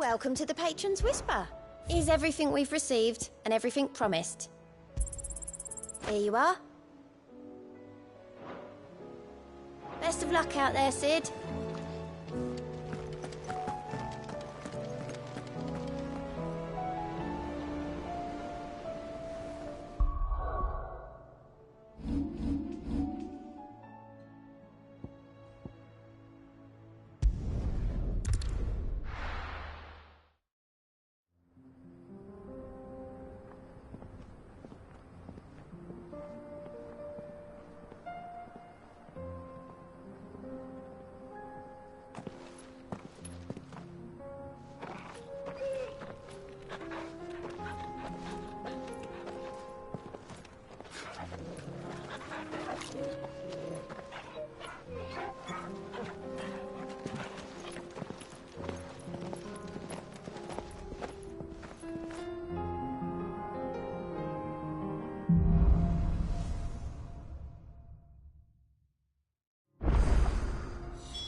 Welcome to the Patron's Whisper. Is everything we've received and everything promised? Here you are. Best of luck out there, Sid.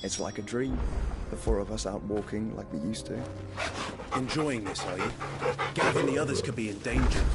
It's like a dream. The four of us out walking like we used to. Enjoying this, are you? Gavin, the others could be endangered.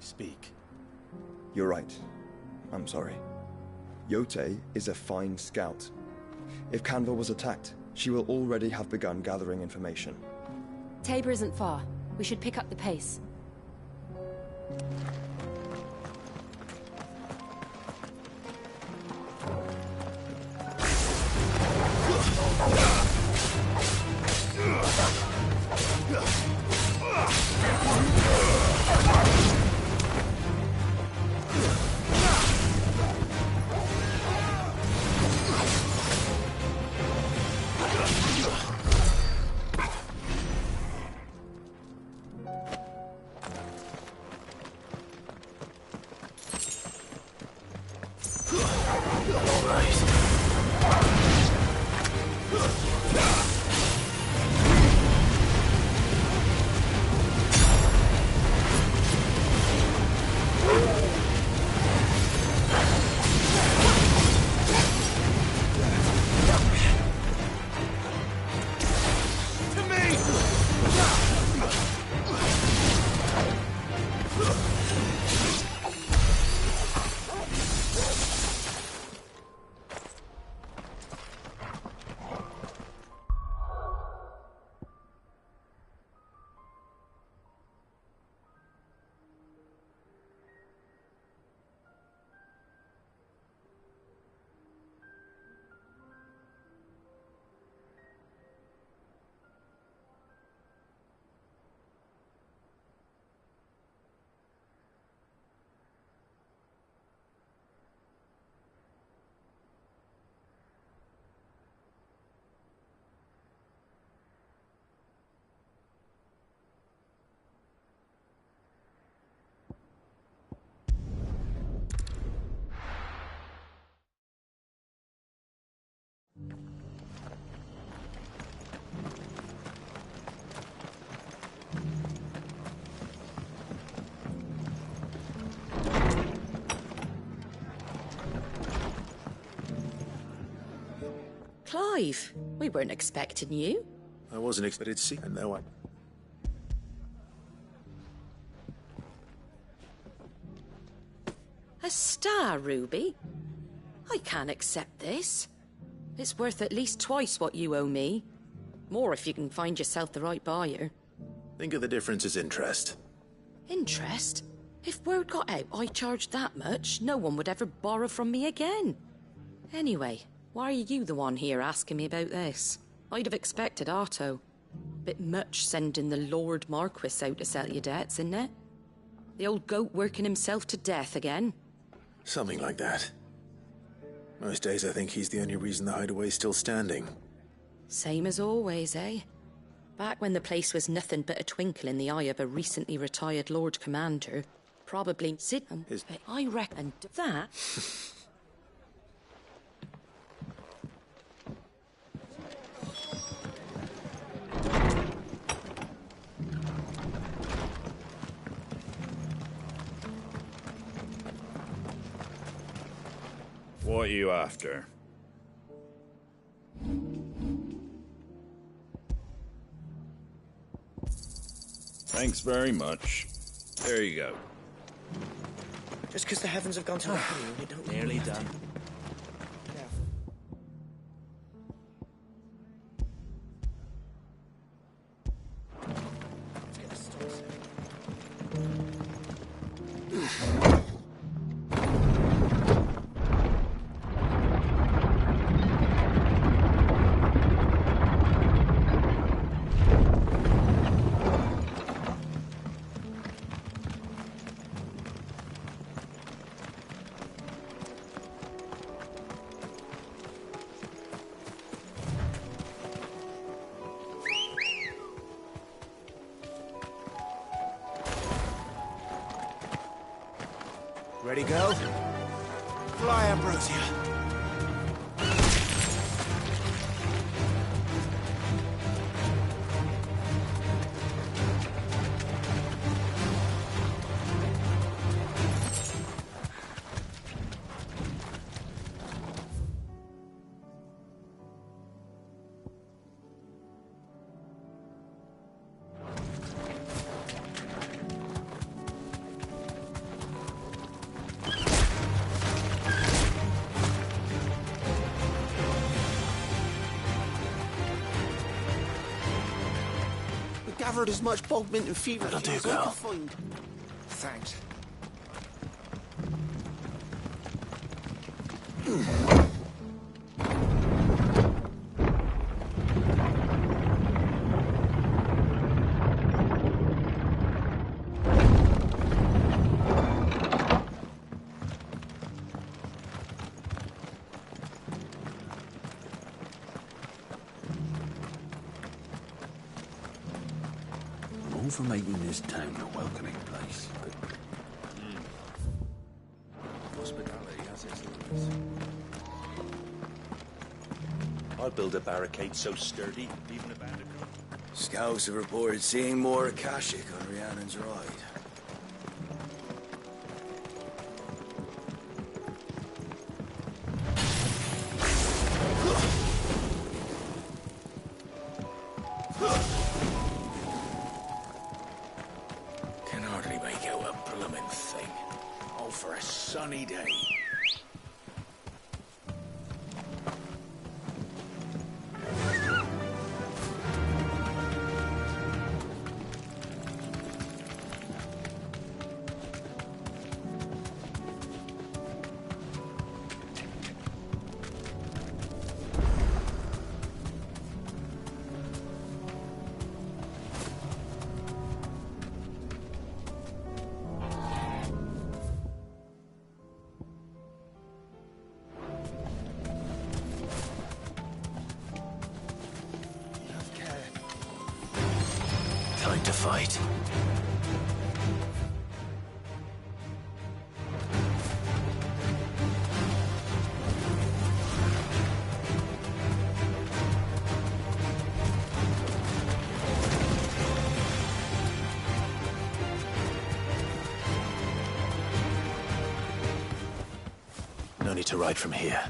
Speak. You're right. I'm sorry. Yote is a fine scout. If Canva was attacked, she will already have begun gathering information. Tabor isn't far. We should pick up the pace. Clive, we weren't expecting you. I wasn't expected to see, no, A star, Ruby? I can't accept this. It's worth at least twice what you owe me. More if you can find yourself the right buyer. Think of the difference as interest. Interest? If word got out I charged that much, no one would ever borrow from me again. Anyway, why are you the one here asking me about this? I'd have expected Otto. Bit much sending the Lord Marquis out to settle your debts, isn't it? The old goat working himself to death again. Something like that. Most days I think he's the only reason the hideaway's still standing. Same as always, eh? Back when the place was nothing but a twinkle in the eye of a recently retired Lord Commander, probably sitting. I reckon that. What are you after? Thanks very much. There you go. Just because the heavens have gone to reckoning, you don't... Nearly done. Ready, go? Fly, Ambrosia. Gathered as much bog mint and fever That'll do, as I girl. could find. Thanks. All for making this town a welcoming place, but... Hospitality has its limits. I'll build a barricade so sturdy, even a bandicoot. Scouts have reported seeing more Akashic on Rhiannon's ride. Can hardly make out a blooming thing. All for a sunny day. Time to fight. No need to ride from here.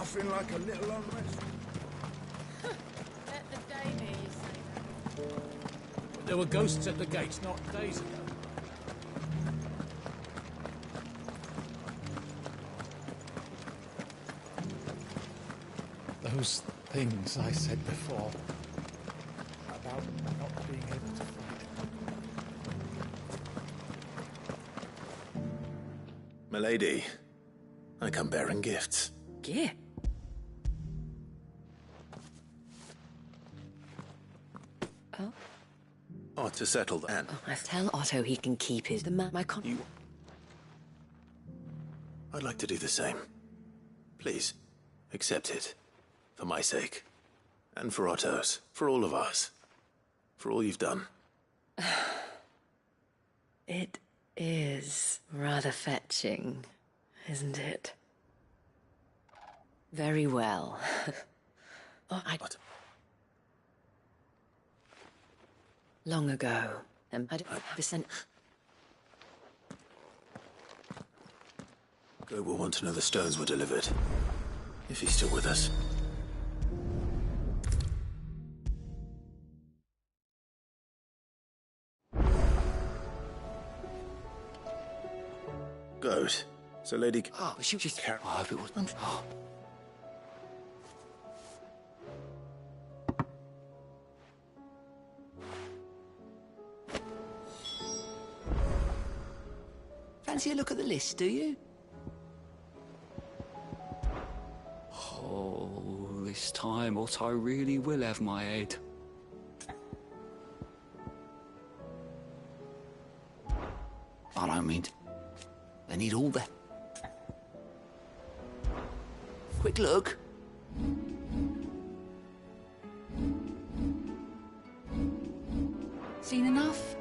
nothing like a little unrest. Let the Dane hear you say that. There were ghosts at the gates not days ago. Those things I said before about not being able to fight. Milady, I come bearing gifts. Yeah. Oh? Oh, to settle that. Oh, I tell Otto he can keep his... You... I'd like to do the same. Please, accept it. For my sake. And for Otto's. For all of us. For all you've done. It is rather fetching, isn't it? Very well. Oh, What? Long ago, I don't have a sense... Goat will want to know the stones were delivered. If he's still with us. Goat. So Lady... Oh, she just can't. Oh, if it was... Oh. Fancy a look at the list, do you? Oh, this time Otto really will have my head. I don't mean to... They need all the... Quick look. Seen enough?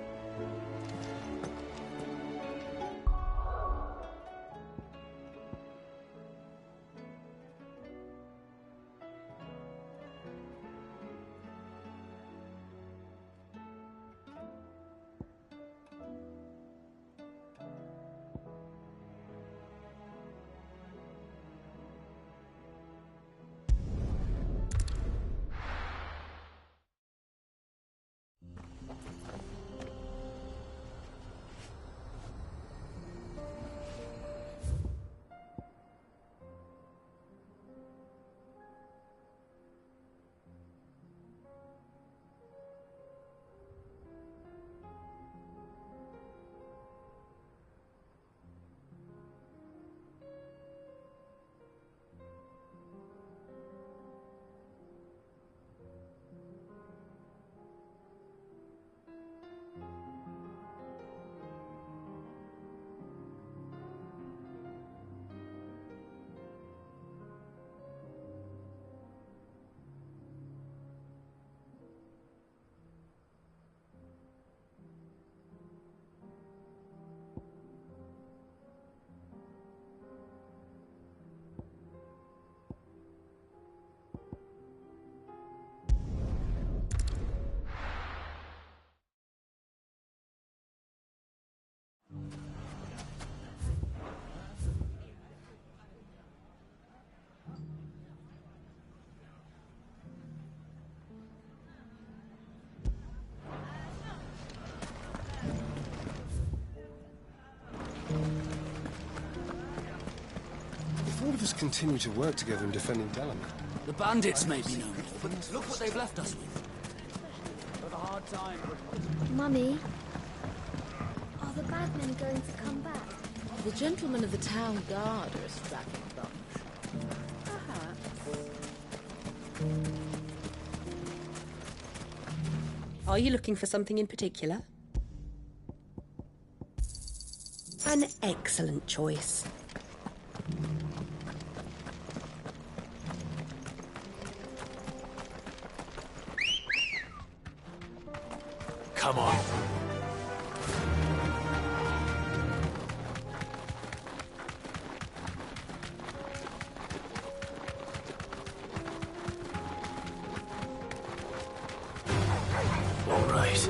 All of us continue to work together in defending Delamere. The bandits may be known, but look what they've left us with. Have a hard time. Mummy, are the bad men going to come back? The gentlemen of the town guard are a strapping bunch. Perhaps. Are you looking for something in particular? An excellent choice. Come on. All right.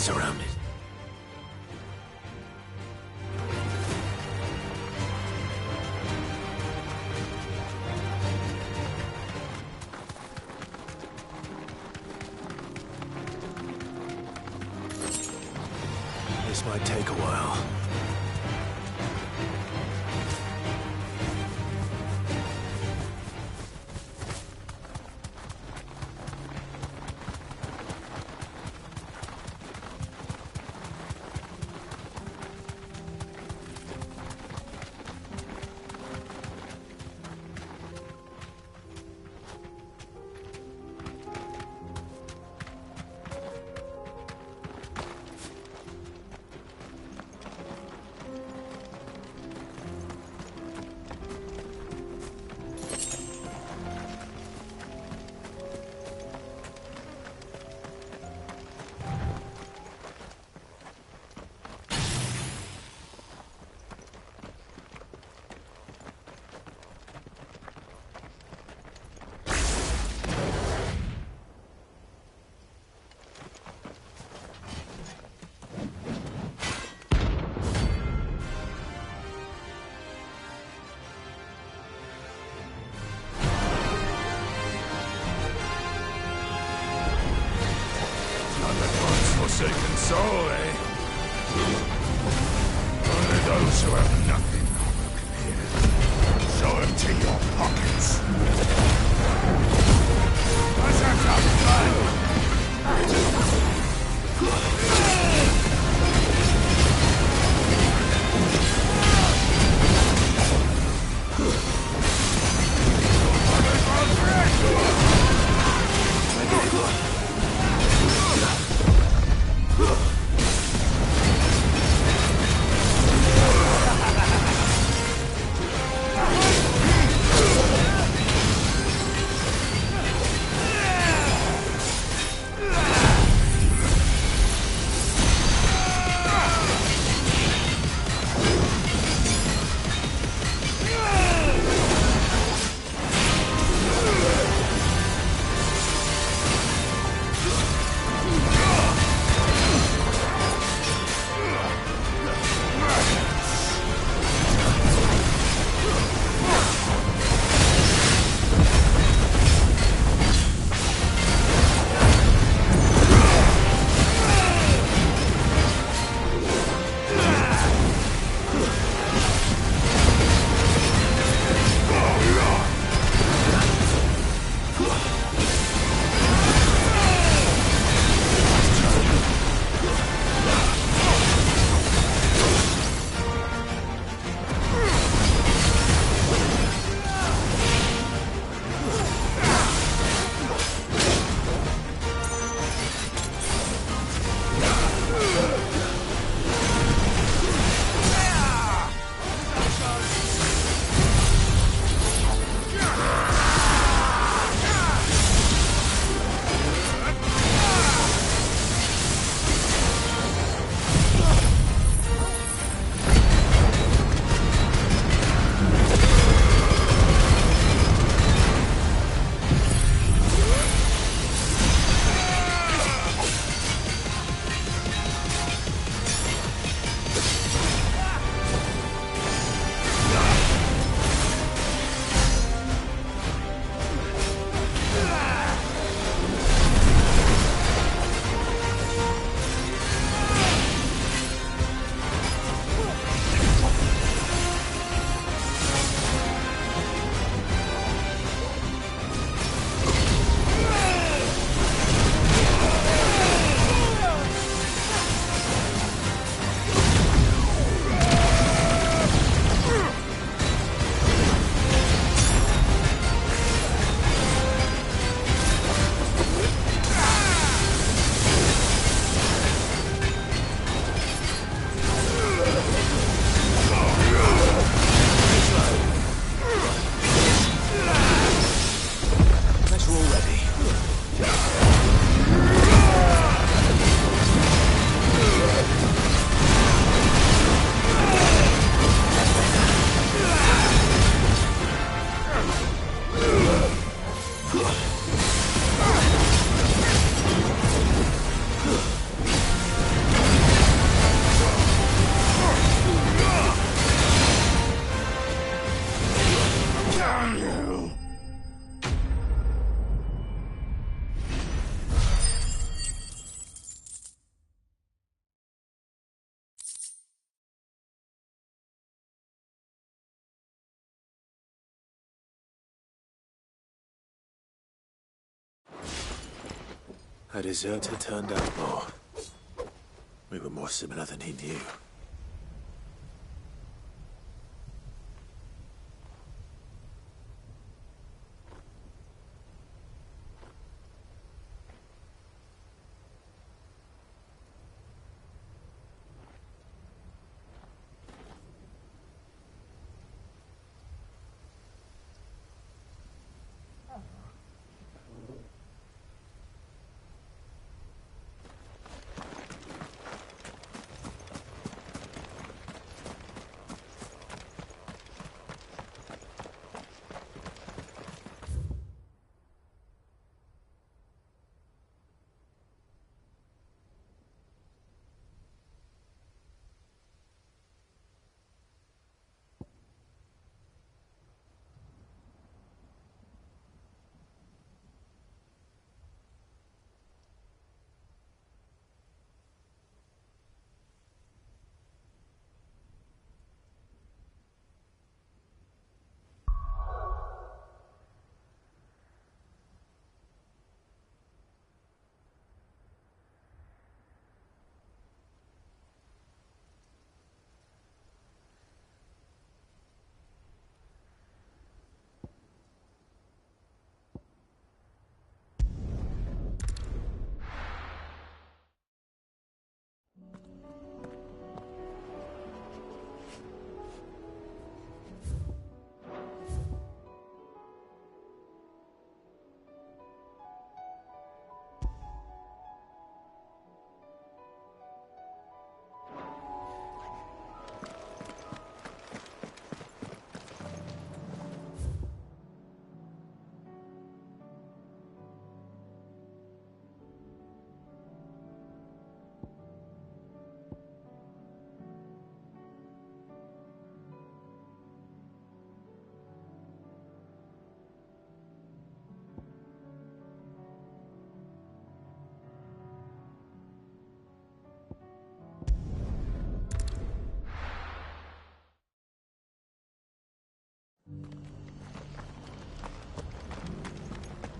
surrounded. This might take a while. Forsaken soul, eh? Only those who have nothing will come here. So empty your pockets. A deserter turned outlaw. We were more similar than he knew.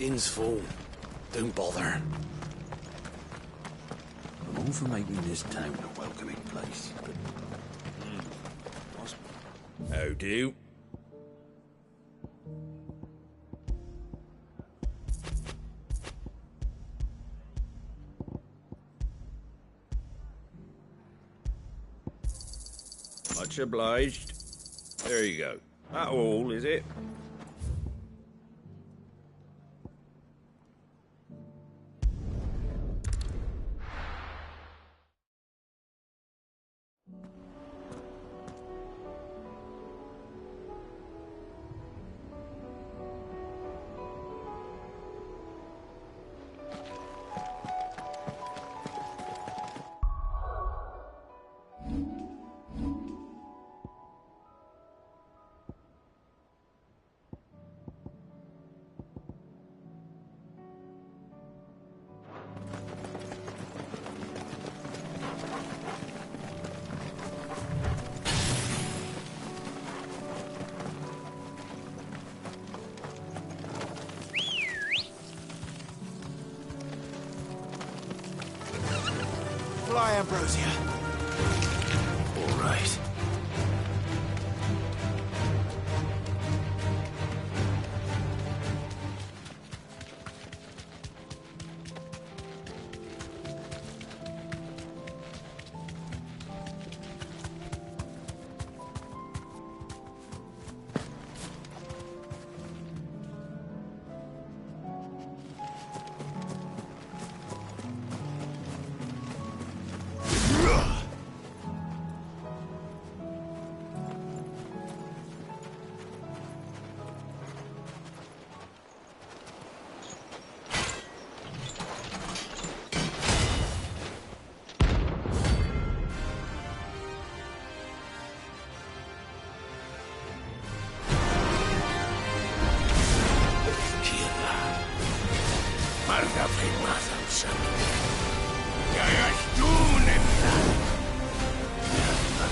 Inn's full. Don't bother. I'm all for making this town a welcoming place, but... How do? Much obliged. There you go. That all, is it? Fly, Ambrosia. All right.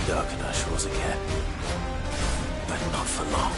Darken our shores again, but not for long.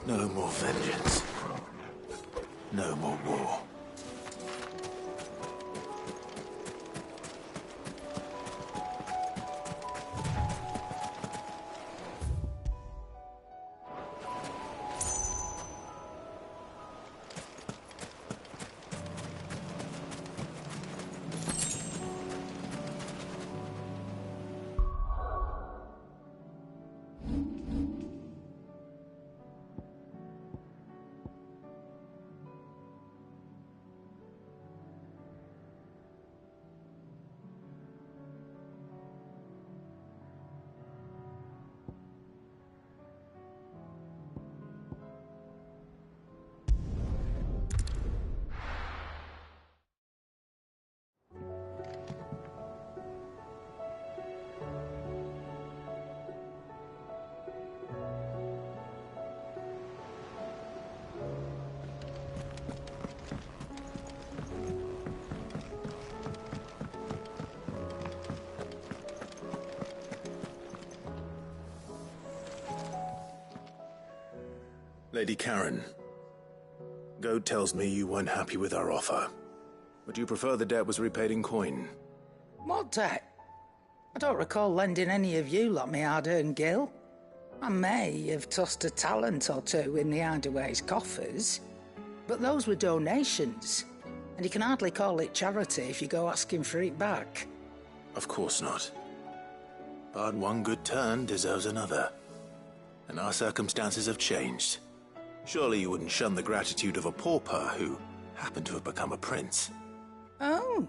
No more vengeance. No more war. Lady Karen, Goad tells me you weren't happy with our offer. Would you prefer the debt was repaid in coin? What debt? I don't recall lending any of you like me hard-earned gil. I may have tossed a talent or two in the Hideaway's coffers, but those were donations, and you can hardly call it charity if you go asking for it back. Of course not. But one good turn deserves another. And our circumstances have changed. Surely you wouldn't shun the gratitude of a pauper who happened to have become a prince. Oh,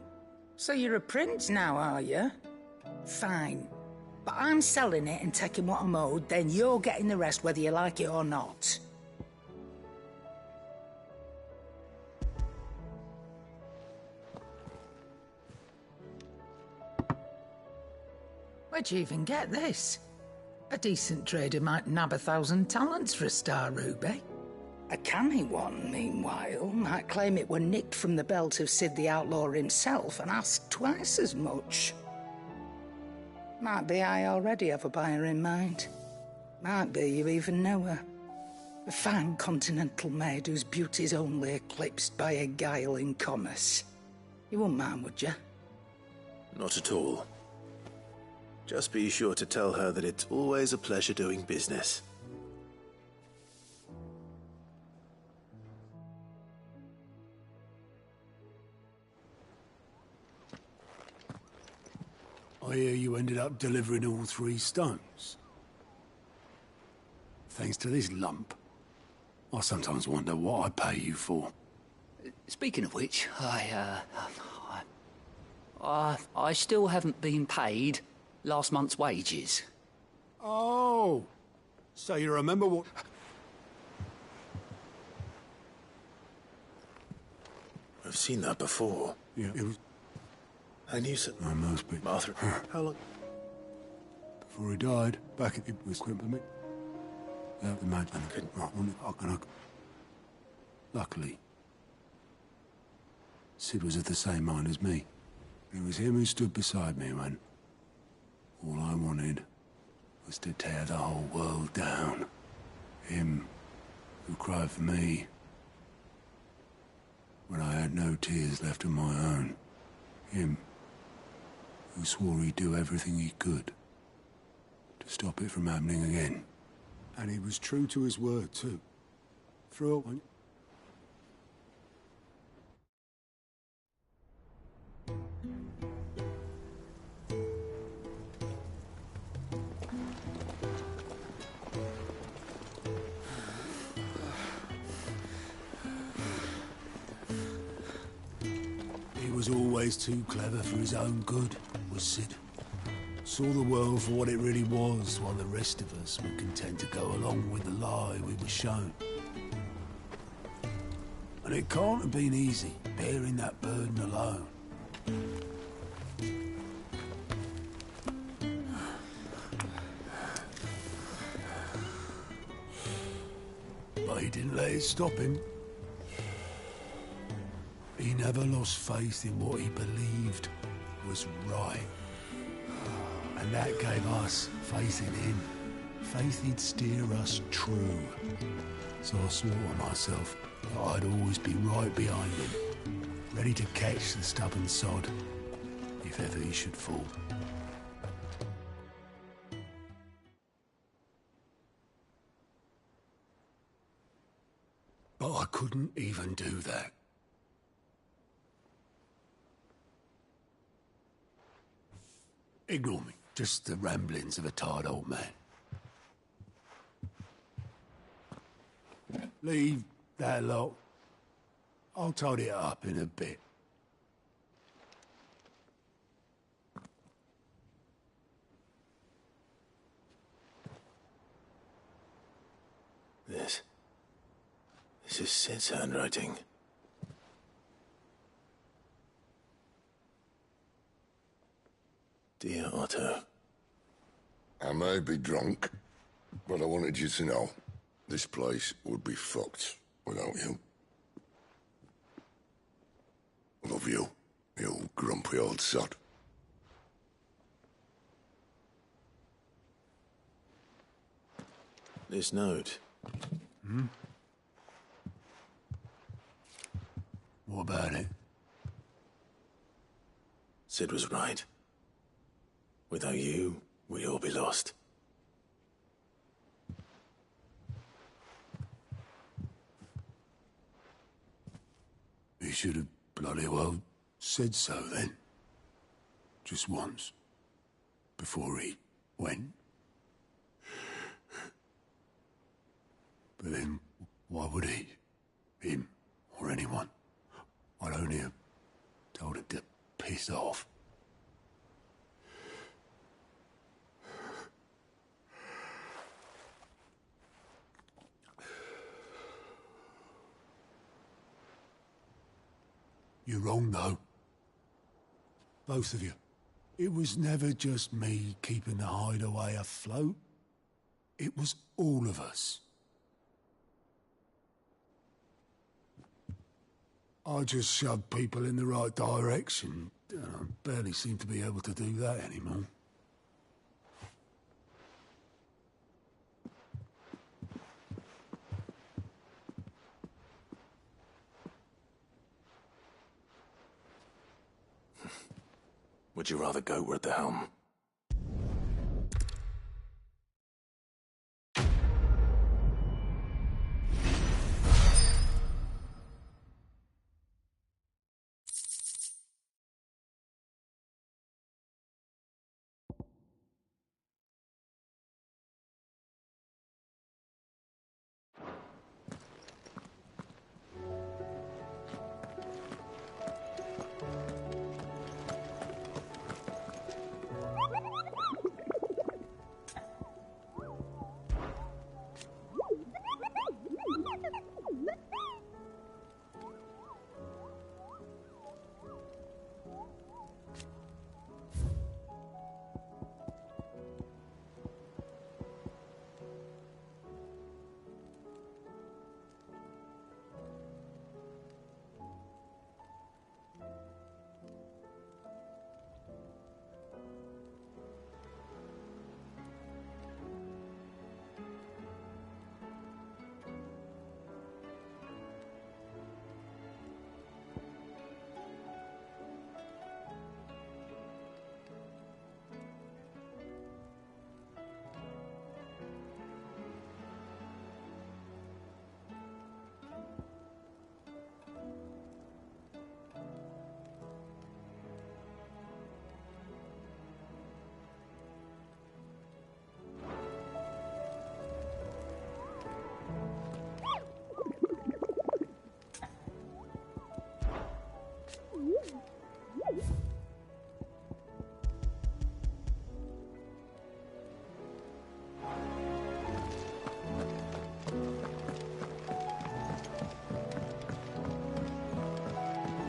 so you're a prince now, are you? Fine. But I'm selling it and taking what I'm owed, then you're getting the rest whether you like it or not. Where'd you even get this? A decent trader might nab 1,000 talents for a star ruby. A canny one, meanwhile, might claim it were nicked from the belt of Sid the Outlaw himself and ask twice as much. Might be I already have a buyer in mind. Might be you even know her. A fine continental maid whose beauty's only eclipsed by a guile in commerce. You wouldn't mind, would you? Not at all. Just be sure to tell her that it's always a pleasure doing business. I hear you ended up delivering all 3 stones. Thanks to this lump. I sometimes wonder what I pay you for. Speaking of which, I still haven't been paid last month's wages. Oh, so you remember what... I've seen that before. Yeah, it was... I knew so. I must be. Arthur, how long? Before he died, back at it was quick with me. Without imagining. Luckily, Sid was of the same mind as me. It was him who stood beside me when all I wanted was to tear the whole world down. Him who cried for me when I had no tears left of my own. Him who swore he'd do everything he could to stop it from happening again. And he was true to his word, too. Through it. He was always too clever for his own good, was Sid. Saw the world for what it really was, while the rest of us were content to go along with the lie we were shown. And it can't have been easy, bearing that burden alone. But he didn't let it stop him. He never lost faith in what he believed was right. And that gave us faith in him. faith he'd steer us true. So I swore to myself that I'd always be right behind him, ready to catch the stubborn sod, if ever he should fall. But I couldn't even do that. Ignore me. Just the ramblings of a tired old man. Leave that lot. I'll tidy it up in a bit. This is Sid's handwriting. Dear Otto. I may be drunk, but I wanted you to know this place would be fucked without you. I love you, you grumpy old sod. This note. Hmm? What about it? Sid was right. Without you, we'd all be lost. He should have bloody well said so then. Just once. Before he went. But then, why would he? Him, or anyone? I'd only have told him to piss off. You're wrong, though. Both of you. It was never just me keeping the hideaway afloat. It was all of us. I just shoved people in the right direction. I barely seem to be able to do that anymore. Would you rather goat were at the helm?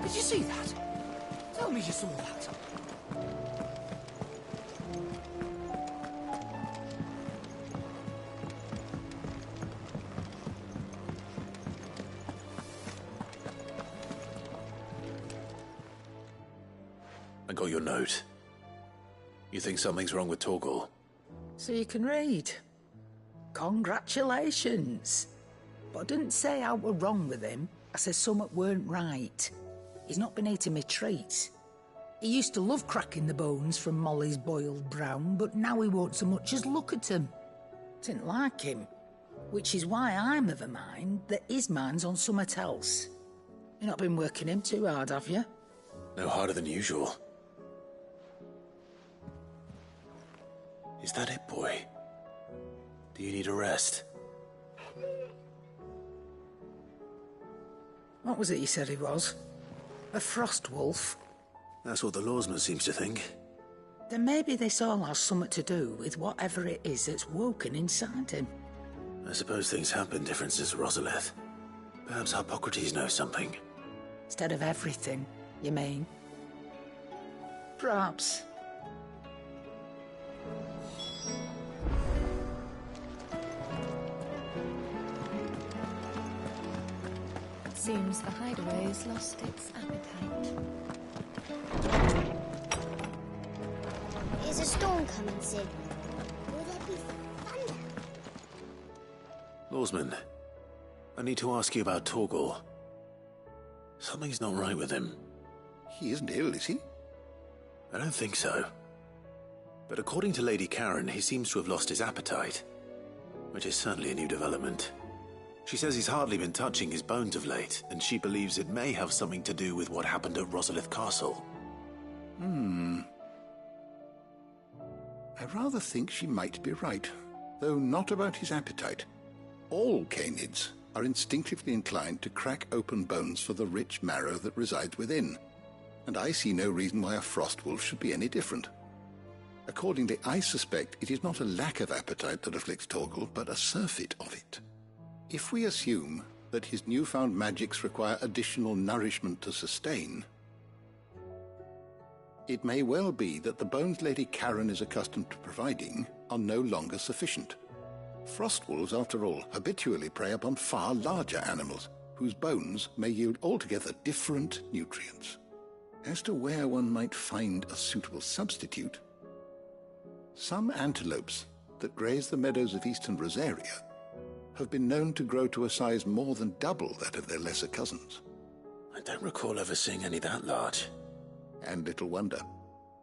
Did you see that? Tell me you saw that. I got your note. You think something's wrong with Torgal? So you can read. Congratulations. But I didn't say I were wrong with him. I said something weren't right. He's not been eating me treats. He used to love cracking the bones from Molly's boiled brown, but now he won't so much as look at them. Didn't like him. Which is why I'm of a mind that his mind's on something else. You've not been working him too hard, have you? No harder than usual. Is that it, boy? Do you need a rest? What was it you said he was? A frost wolf? That's what the lawsman seems to think. Then maybe this all has something to do with whatever it is that's woken inside him. I suppose things have been different since Rosalith. Perhaps Hippocrates knows something. Instead of everything, you mean? Perhaps. Seems the hideaway's lost its appetite. Is a storm coming, Sid? Will there be thunder? Lawsman, I need to ask you about Torgal. Something's not right with him. He isn't ill, is he? I don't think so. But according to Lady Karen, he seems to have lost his appetite, which is certainly a new development. She says he's hardly been touching his bones of late, and she believes it may have something to do with what happened at Rosalith Castle. I rather think she might be right, though not about his appetite. All canids are instinctively inclined to crack open bones for the rich marrow that resides within, and I see no reason why a frost wolf should be any different. Accordingly, I suspect it is not a lack of appetite that afflicts Torgal, but a surfeit of it. If we assume that his newfound magics require additional nourishment to sustain, it may well be that the bones Lady Karen is accustomed to providing are no longer sufficient. Frost wolves, after all, habitually prey upon far larger animals, whose bones may yield altogether different nutrients. As to where one might find a suitable substitute, some antelopes that graze the meadows of eastern Rosaria have been known to grow to a size more than double that of their lesser cousins. I don't recall ever seeing any that large. And little wonder.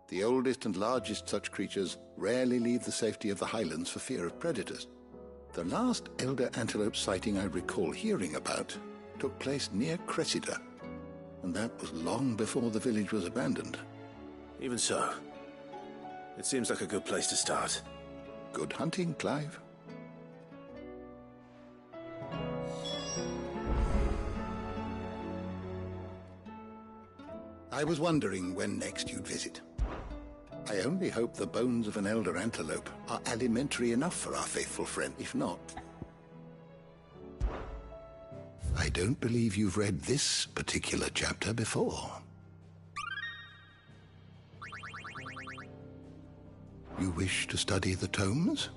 The oldest and largest such creatures rarely leave the safety of the highlands for fear of predators. The last elder antelope sighting I recall hearing about took place near Cressida, and that was long before the village was abandoned. Even so, it seems like a good place to start. Good hunting, Clive. I was wondering when next you'd visit. I only hope the bones of an elder antelope are alimentary enough for our faithful friend. If not, I don't believe you've read this particular chapter before. You wish to study the tomes?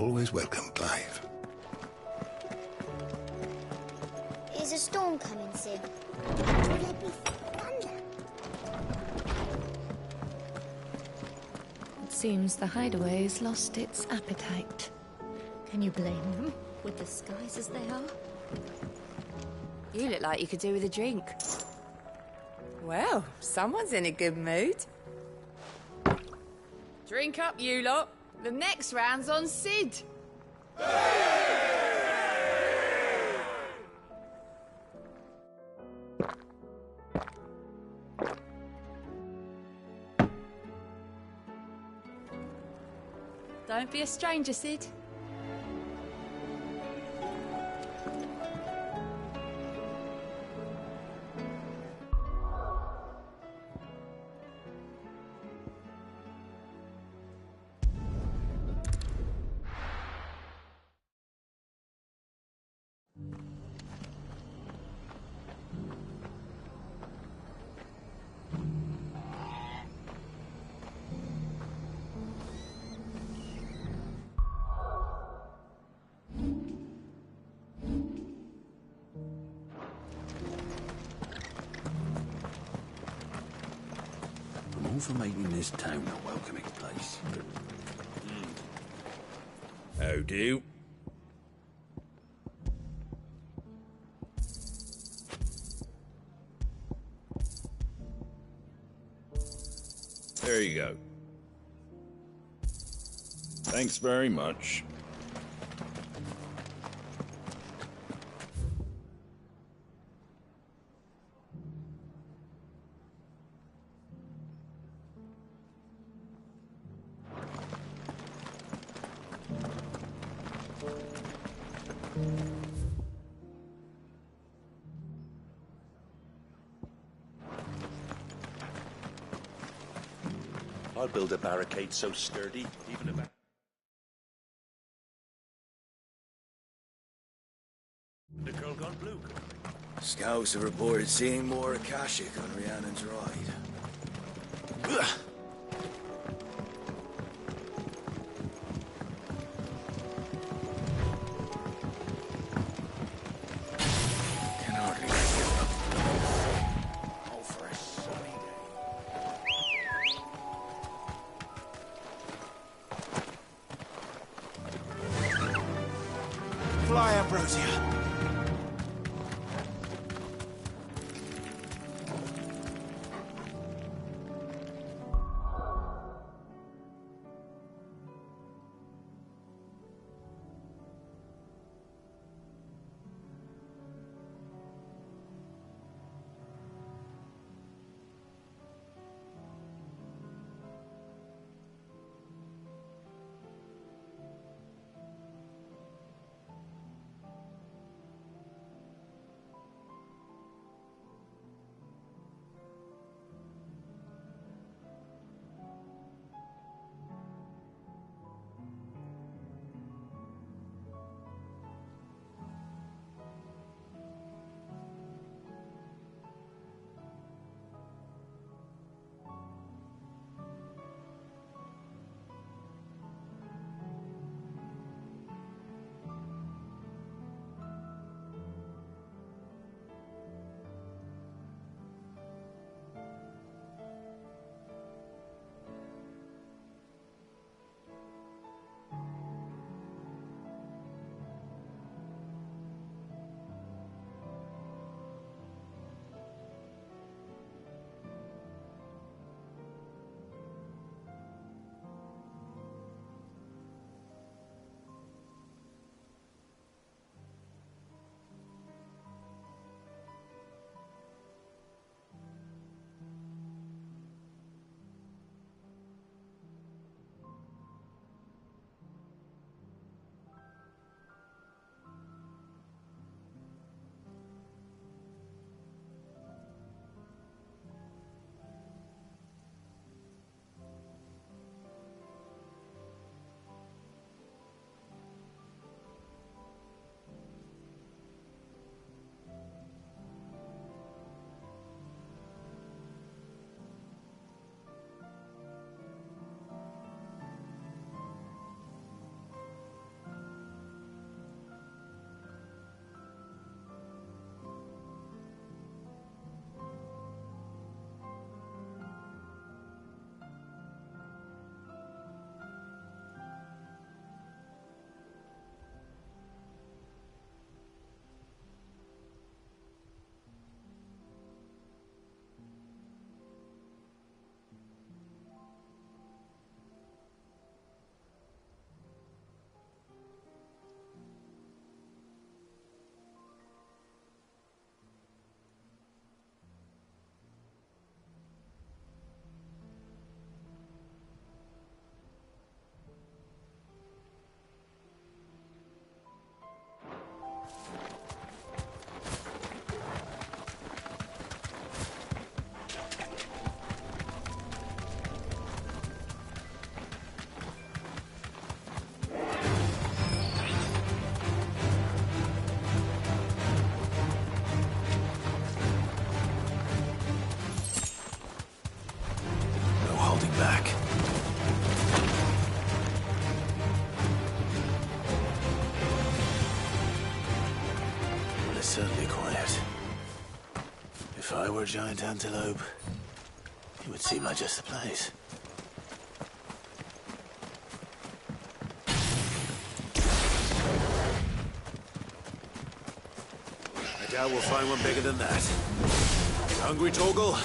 always welcome, Clive. Is a storm coming, Sid? Will there be thunder? It seems the hideaway's lost its appetite. Can you blame them, with the skies as they are? You look like you could do with a drink. Well, someone's in a good mood. Drink up, you lot. The next round's on Sid. Don't be a stranger, Sid. I'm all for making this town a welcoming place. How do? There you go. Thanks very much. I'll build a barricade so sturdy, even if... The girl gone blue. Scouts have reported seeing more Akashic on Rhiannon's ride. Can hardly get up. Oh, for a sunny day. Fly, Ambrosia. Strangely quiet. If I were a giant antelope, it would seem like just the place. I doubt we'll find one bigger than that. Hungry, Torgal?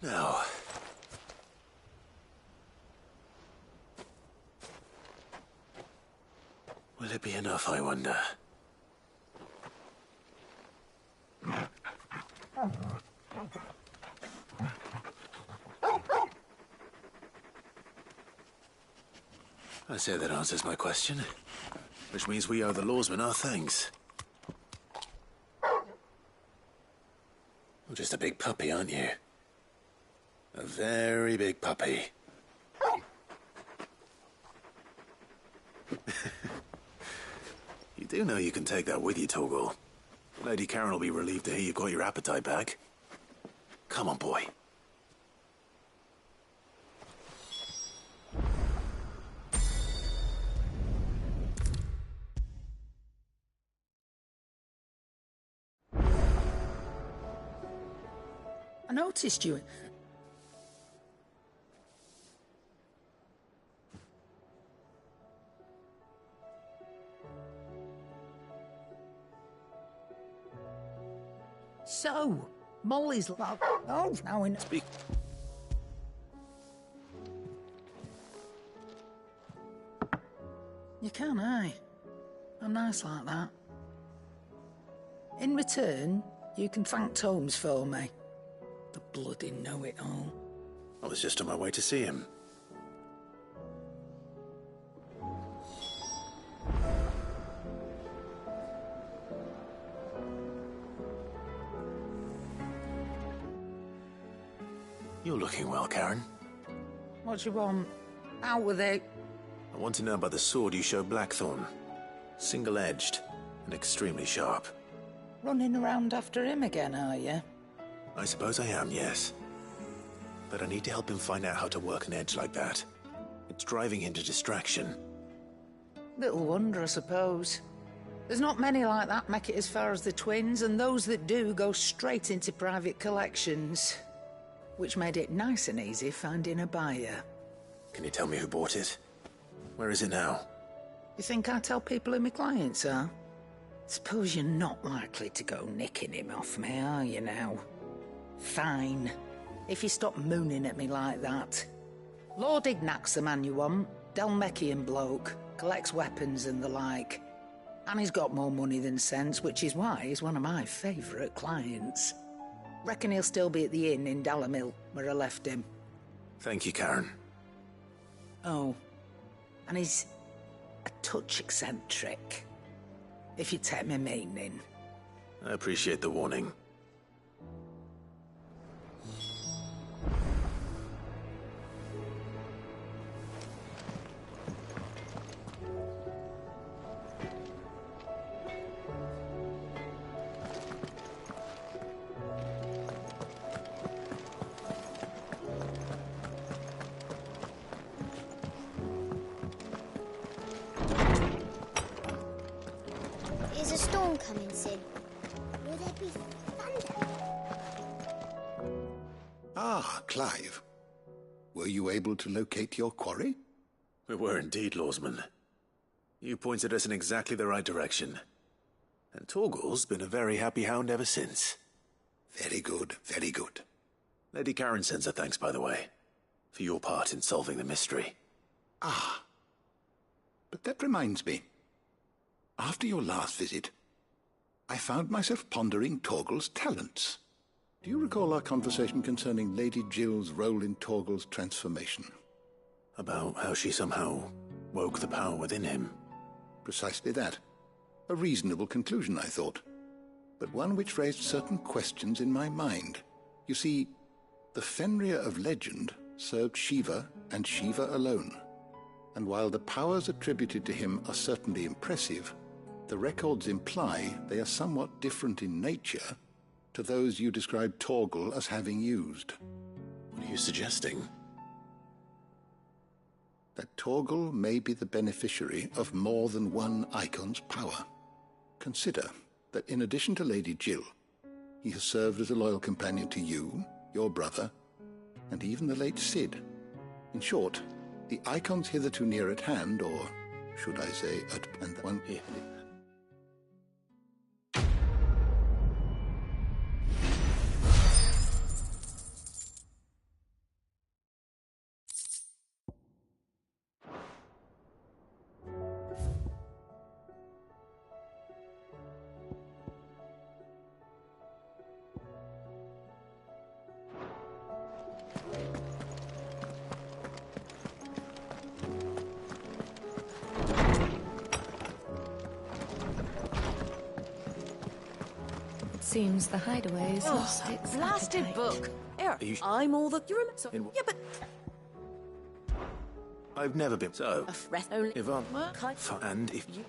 Now, will it be enough, I wonder? I say that answers my question, which means we owe the lawsman our thanks. You're just a big puppy, aren't you? A very big puppy. You do know you can take that with you, Torgal. Lady Karen will be relieved to hear you've got your appetite back. Come on, boy. I noticed you. So, Molly's like, oh, now in. Speak. You can, aye. I'm nice like that. In return, you can thank Tomes for me. The bloody know-it-all. I was just on my way to see him. You're looking well, Karen. What do you want? Out with it. I want to know about the sword you showed Blackthorn. Single-edged and extremely sharp. Running around after him again, are you? I suppose I am, yes. But I need to help him find out how to work an edge like that. It's driving him to distraction. Little wonder, I suppose. There's not many like that make it as far as the twins, and those that do go straight into private collections. Which made it nice and easy finding a buyer. Can you tell me who bought it? Where is it now? You think I tell people who my clients are? Suppose you're not likely to go nicking him off me, are you now? Fine. If you stop mooning at me like that. Lord Ignac's the man you want. Delmechian bloke. Collects weapons and the like. And he's got more money than sense, which is why he's one of my favourite clients. Reckon he'll still be at the inn in Dalamil, where I left him. Thank you, Karen. Oh. And he's a touch eccentric. If you take my meaning. I appreciate the warning. Is a storm coming, Sid? Will there be thunder? Ah, Clive. Were you able to locate your quarry? We were indeed, Lawsman. You pointed us in exactly the right direction. And Torgal's been a very happy hound ever since. Very good, very good. Lady Karen sends her thanks, by the way. for your part in solving the mystery. Ah. But that reminds me. After your last visit, I found myself pondering Torgal's talents. Do you recall our conversation concerning Lady Jill's role in Torgal's transformation? About how she somehow woke the power within him. Precisely that. A reasonable conclusion, I thought. But one which raised certain questions in my mind. You see, the Fenrir of legend served Shiva and Shiva alone. And while the powers attributed to him are certainly impressive, the records imply they are somewhat different in nature to those you described Torgal as having used. What are you suggesting? That Torgal may be the beneficiary of more than one icon's power. Consider that in addition to Lady Jill, he has served as a loyal companion to you, your brother, and even the late Cid. In short, the icons hitherto near at hand, or should I say, at and one here. Seems the hideaway's lost its blasted appetite. book. Here, Are you I'm all the... You remember... So, In yeah, but... I've never been so. A breath only... If I'm... Kind... And if you...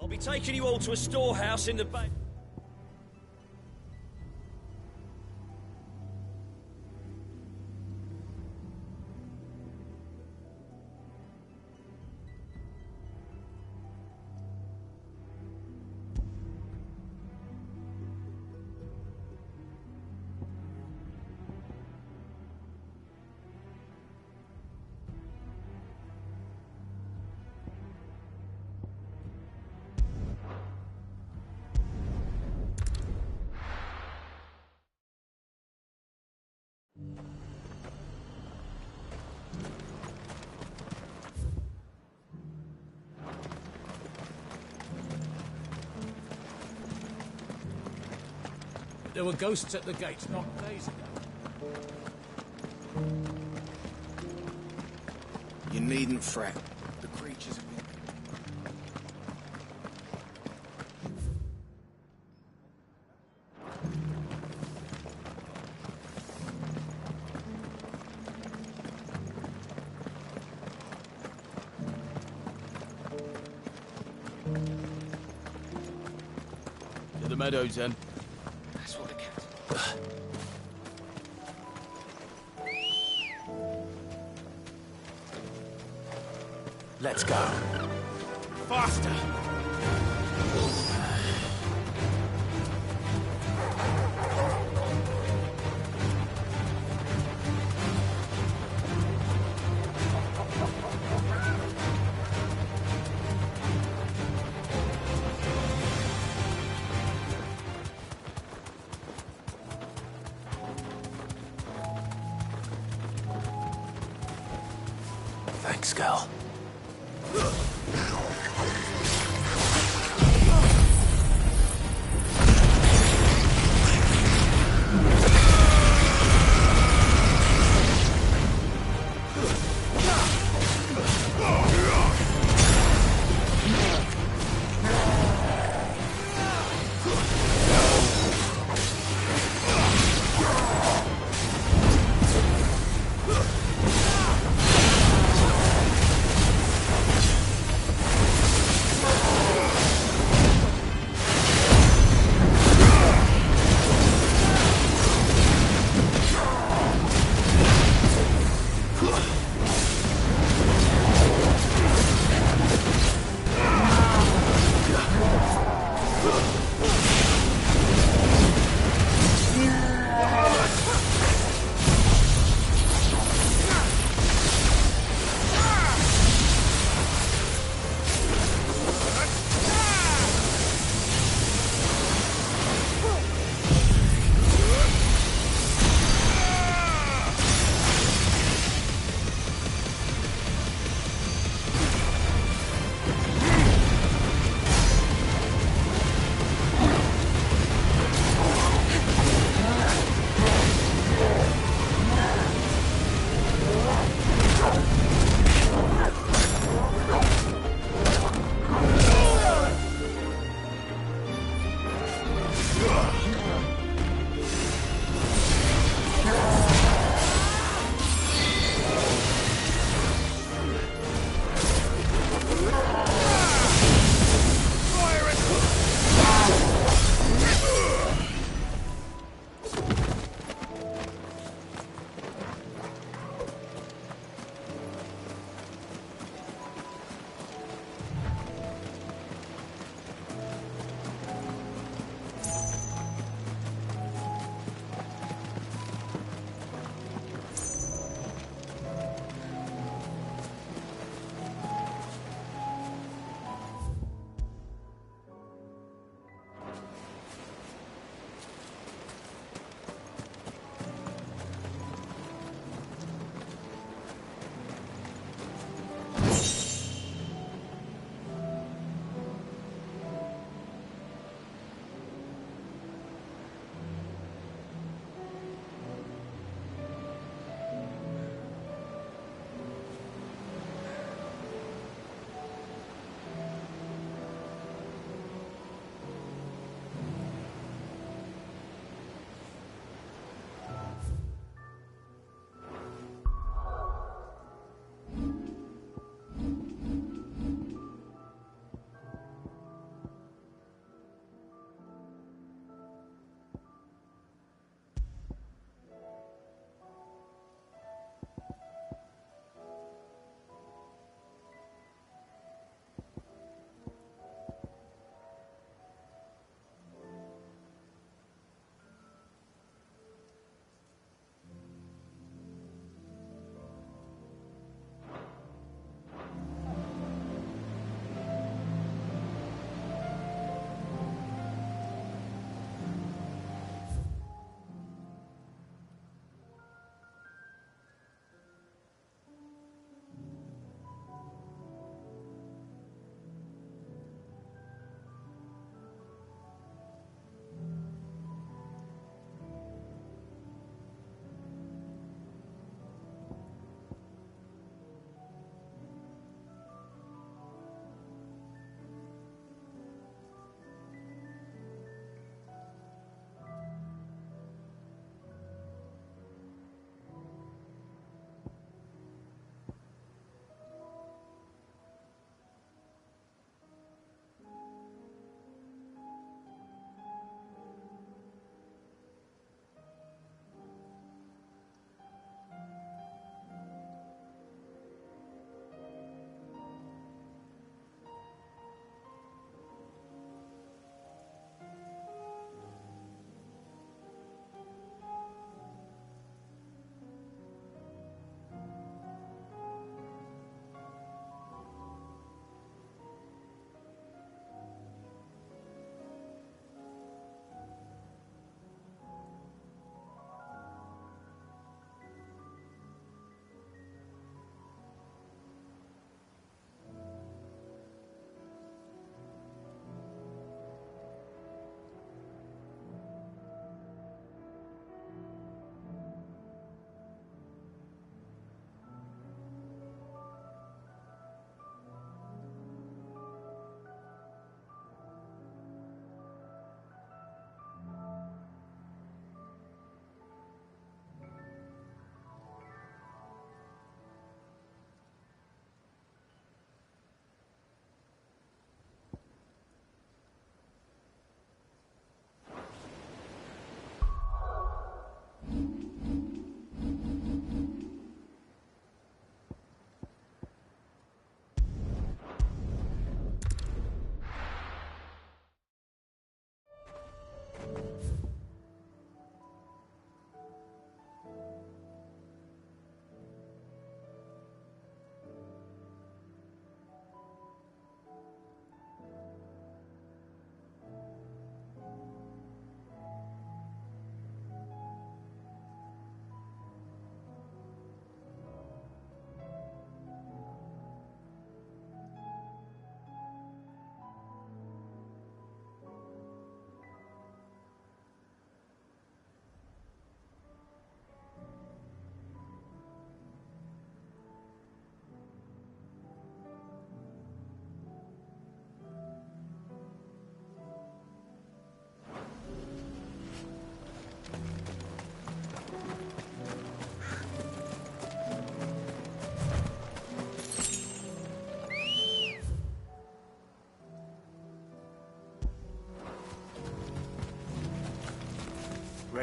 I'll be taking you all to a storehouse in the bay. There were ghosts at the gate not days ago. You needn't fret. The creatures have been... To the meadows, then. That's what the cat... Let's go. Faster! Thanks, girl.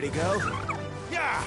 Ready, go? Yeah!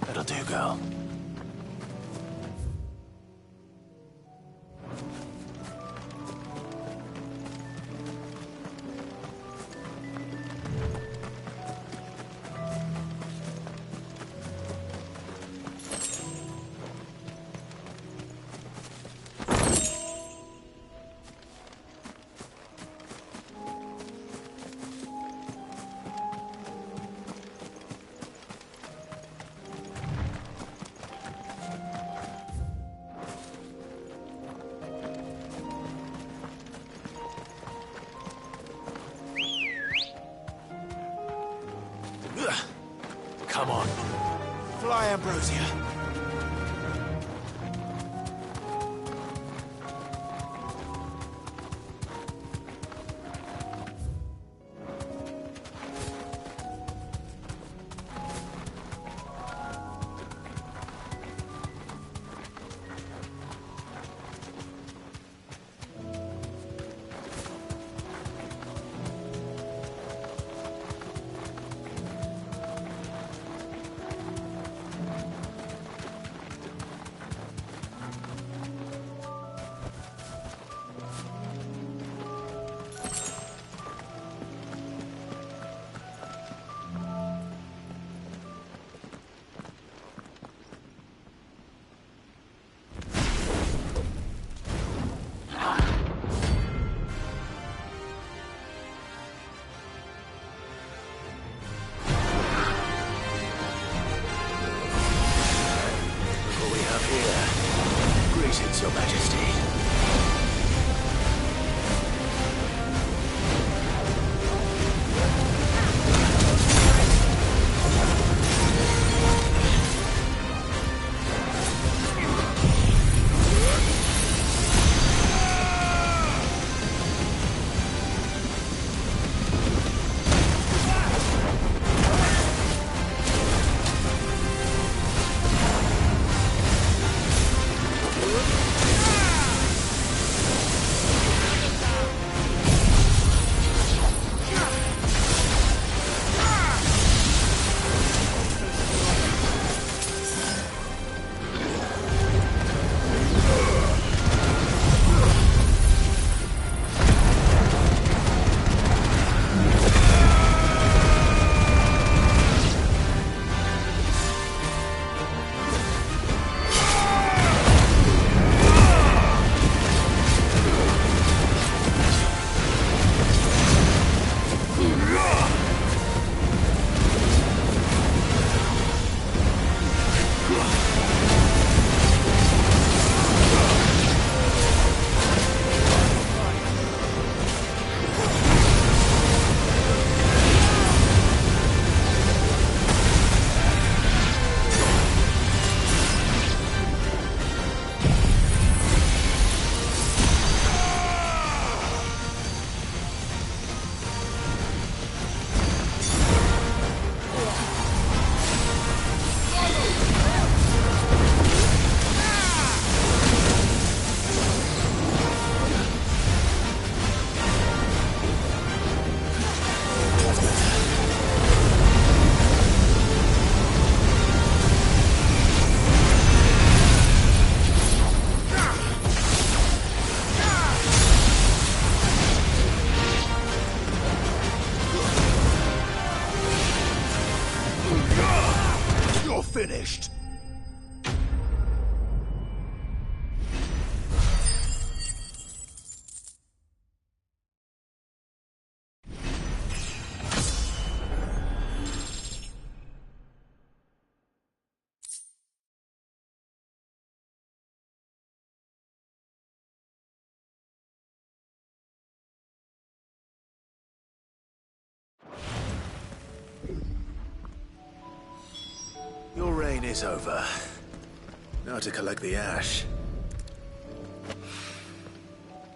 That'll do, girl. Come on. Fly, Ambrosia. Greetings, Your Majesty. finished. Your reign is over. Now to collect the ash.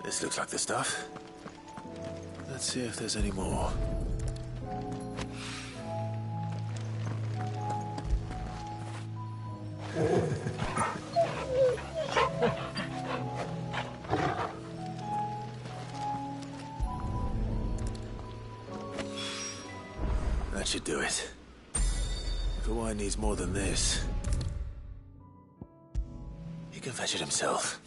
This looks like the stuff. Let's see if there's any more. That should do it. If the wine needs more than this, he can fetch it himself.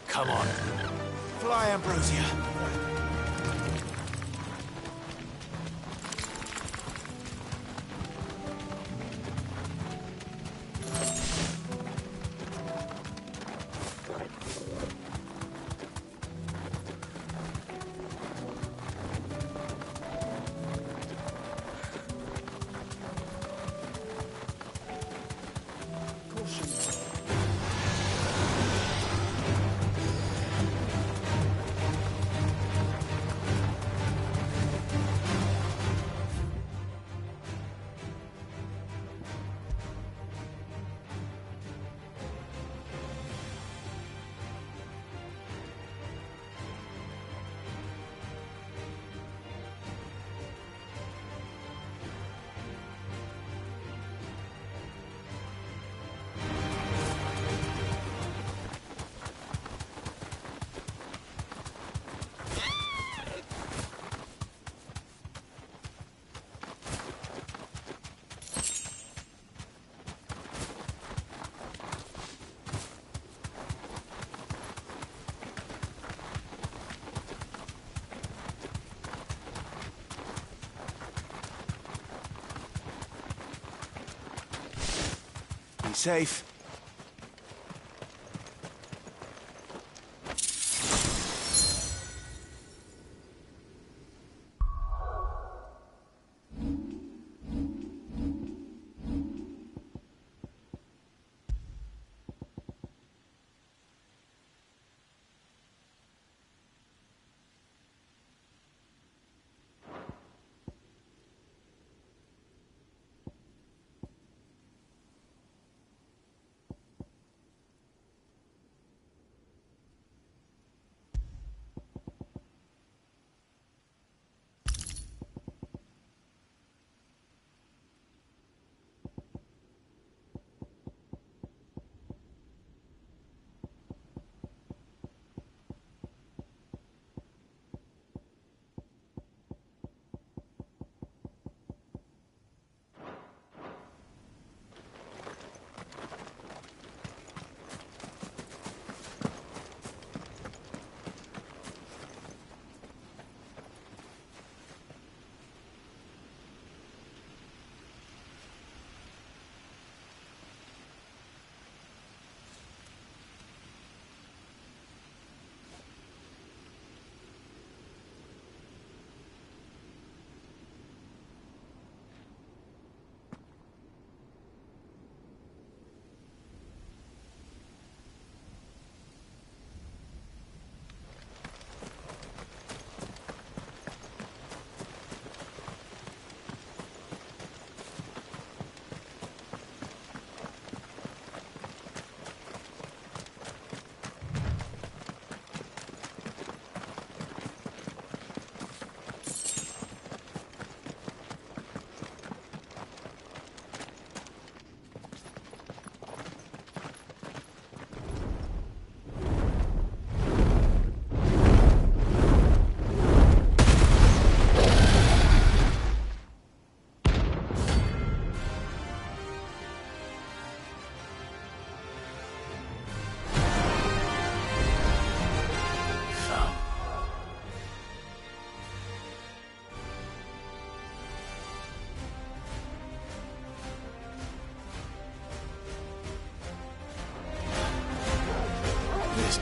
Come on. Fly, Ambrosia. Be safe.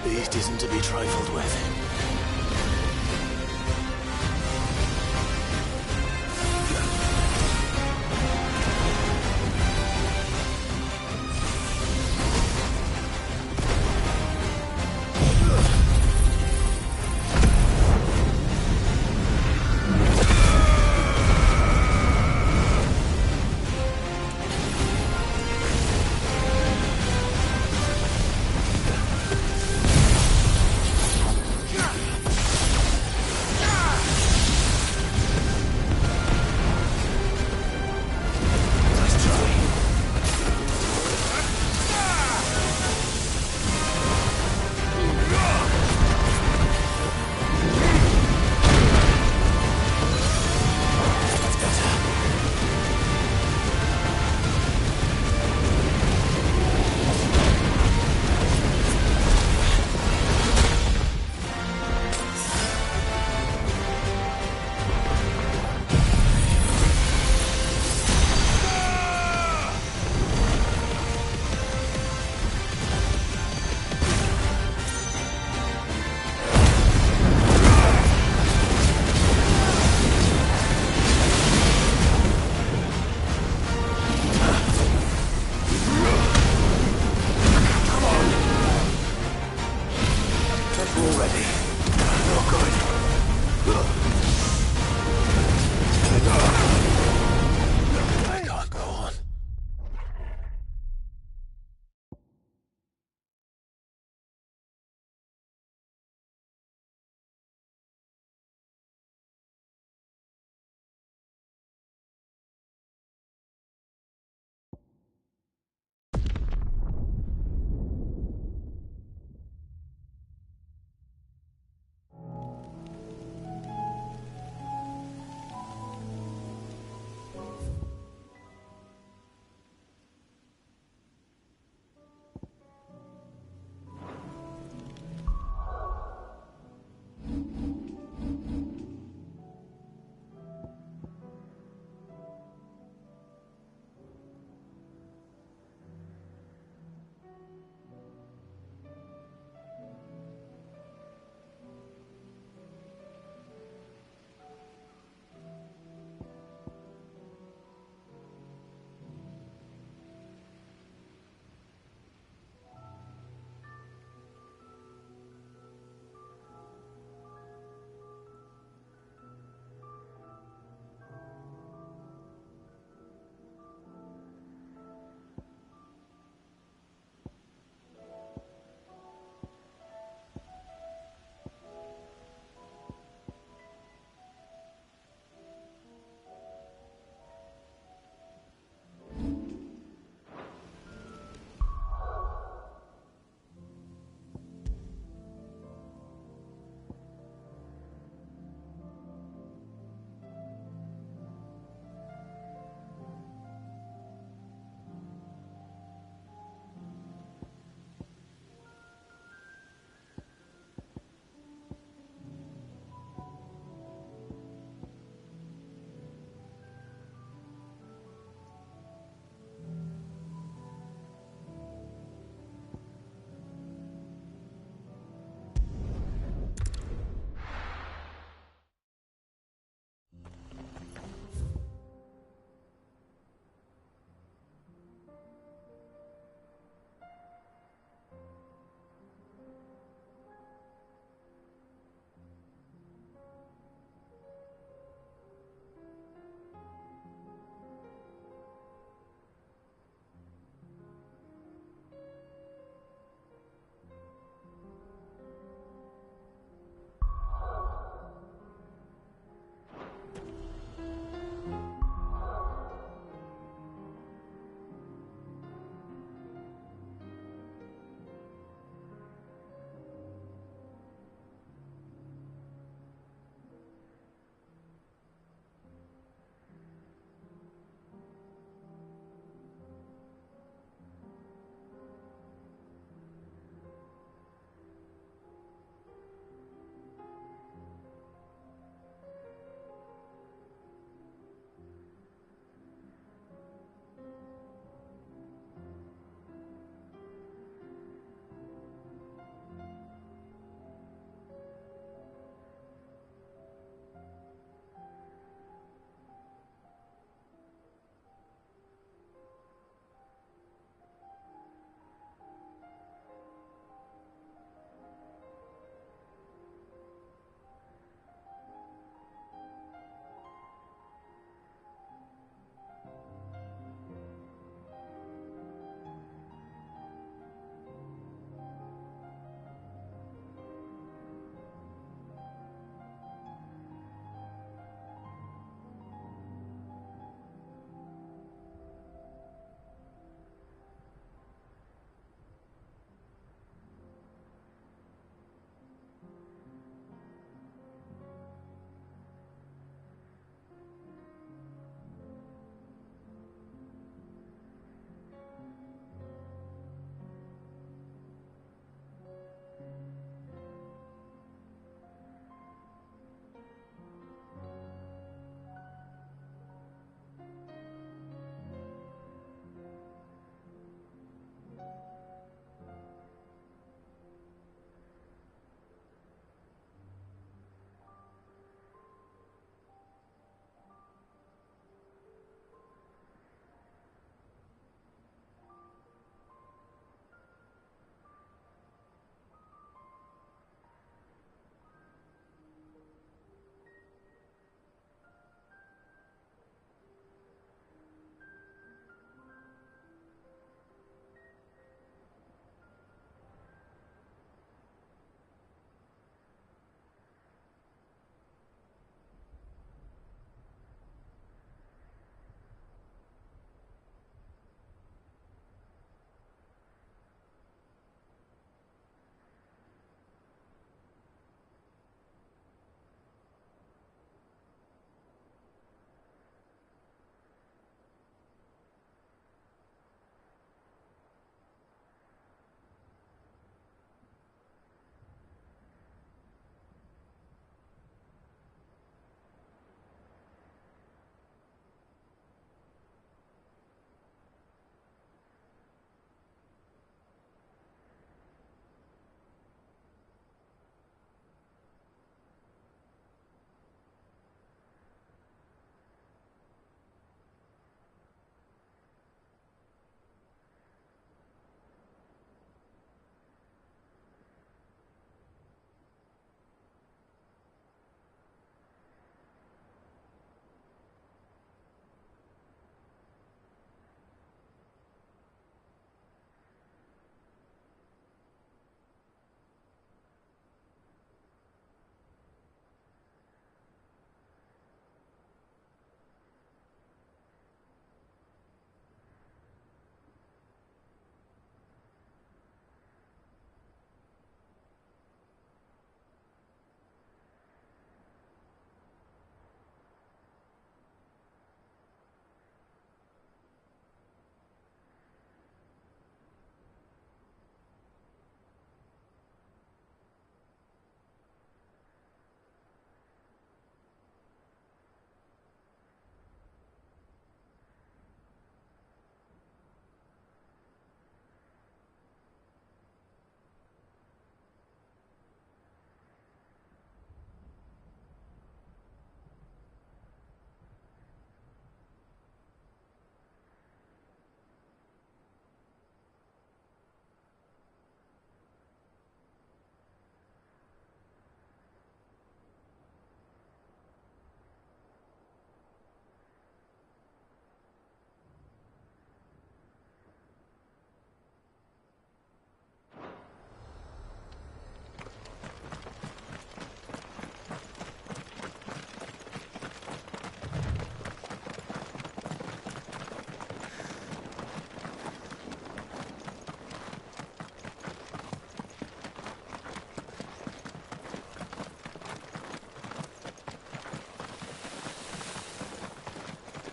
This beast isn't to be trifled with.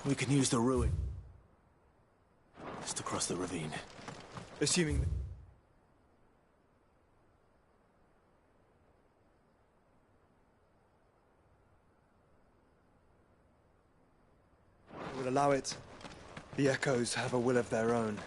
we can use the ruin. Just across the ravine. Assuming... I will allow it. The echoes have a will of their own.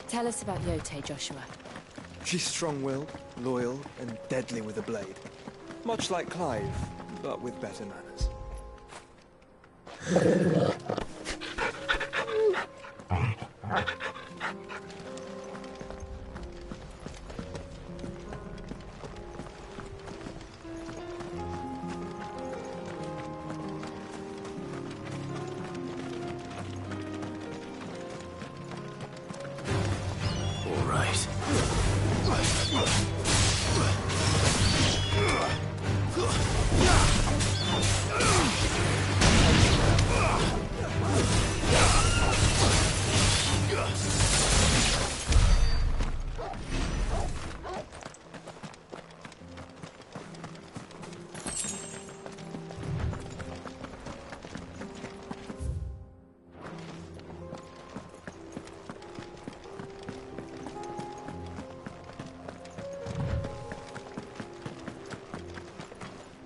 Tell us about Yote, Joshua. She's strong-willed, loyal, and deadly with a blade. Much like Clive, but with better manners.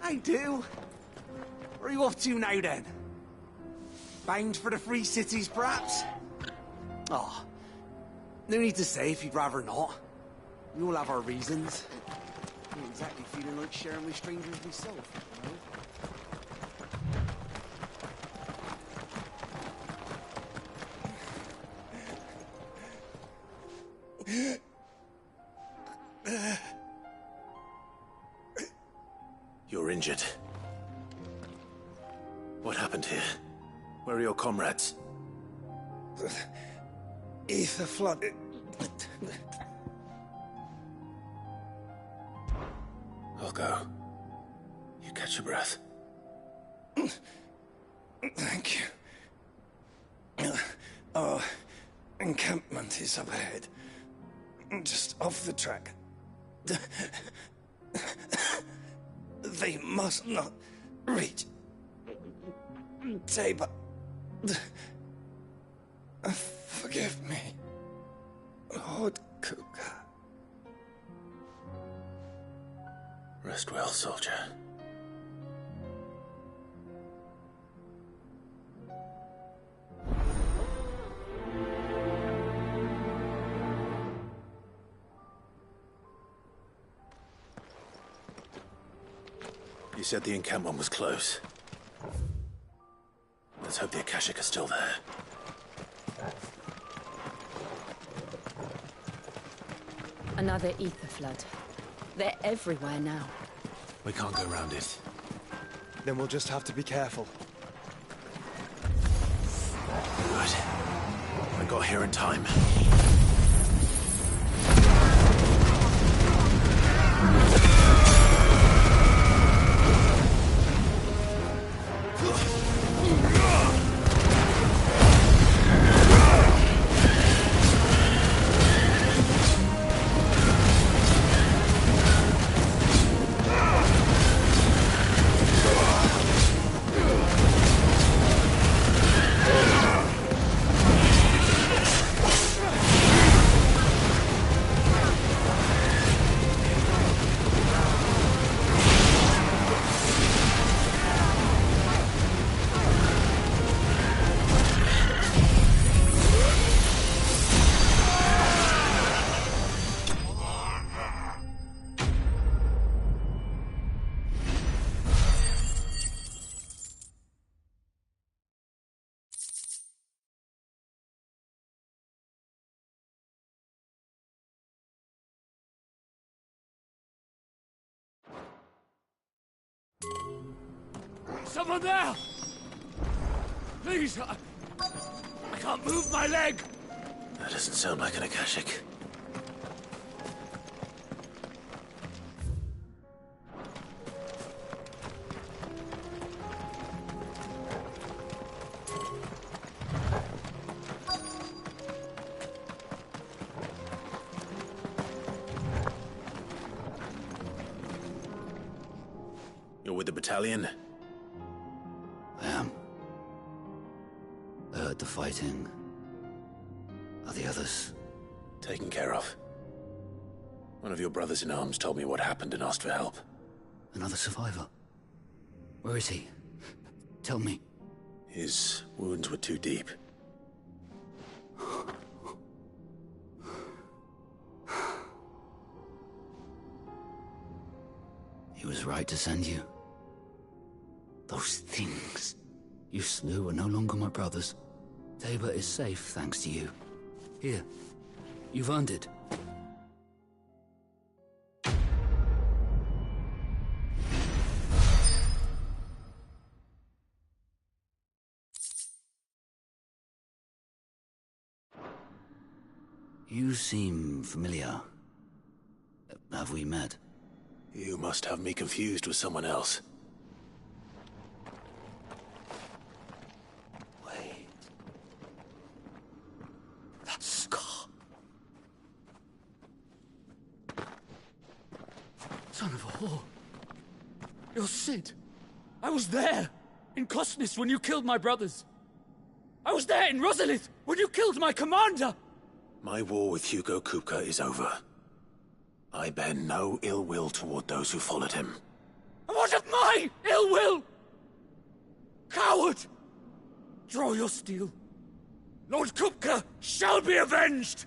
I do. Where are you off to now, then? Bound for the Free Cities, perhaps? Oh, no need to say if you'd rather not. We all have our reasons. I'm not exactly feeling like sharing with strangers myself, you know? You're injured. What happened here? Where are your comrades? Ether flooded. I'll go. You catch your breath. Thank you. Our encampment is up ahead. Just off the track. They must not reach Tabor. Forgive me, Lord Kuka. Rest well, soldier. You said the encampment was close. Let's hope the Akashic are still there. Another ether flood. They're everywhere now. We can't go around it. Then we'll just have to be careful. Good. I got here in time. Someone there! Please, I can't move my leg! That doesn't sound like an Akashic. You're with the battalion? I am. I heard the fighting. Are the others? Taken care of. One of your brothers-in-arms told me what happened and asked for help. Another survivor? Where is he? Tell me. His wounds were too deep. He was right to send you. Those things you slew are no longer my brothers. Tabor is safe thanks to you. Here, you've earned it. You seem familiar. Have we met? You must have me confused with someone else. Wait. That scar. Son of a whore. You're Sid. I was there, in Cosnis, when you killed my brothers. I was there in Rosalith, when you killed my commander! My war with Hugo Kupka is over. I bear no ill will toward those who followed him. What of my ill will? Coward! Draw your steel. Lord Kupka shall be avenged!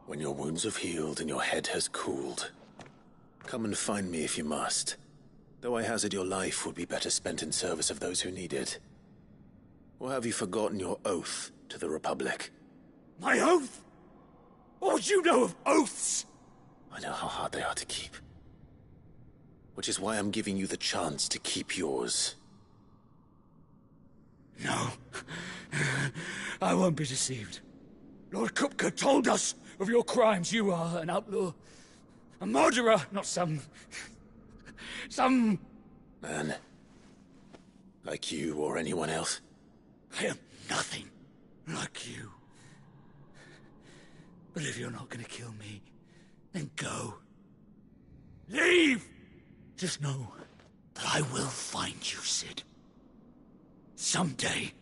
When your wounds have healed and your head has cooled, come and find me if you must. Though I hazard your life would be better spent in service of those who need it. Or have you forgotten your oath to the Republic? My oath? What would you know of oaths? I know how hard they are to keep. Which is why I'm giving you the chance to keep yours. No. I won't be deceived. Lord Kupka told us of your crimes. You are an outlaw. A murderer, not some Man. Like you or anyone else. I am nothing like you. But if you're not gonna kill me, then go. Leave! Just know that I will find you, Sid. Someday.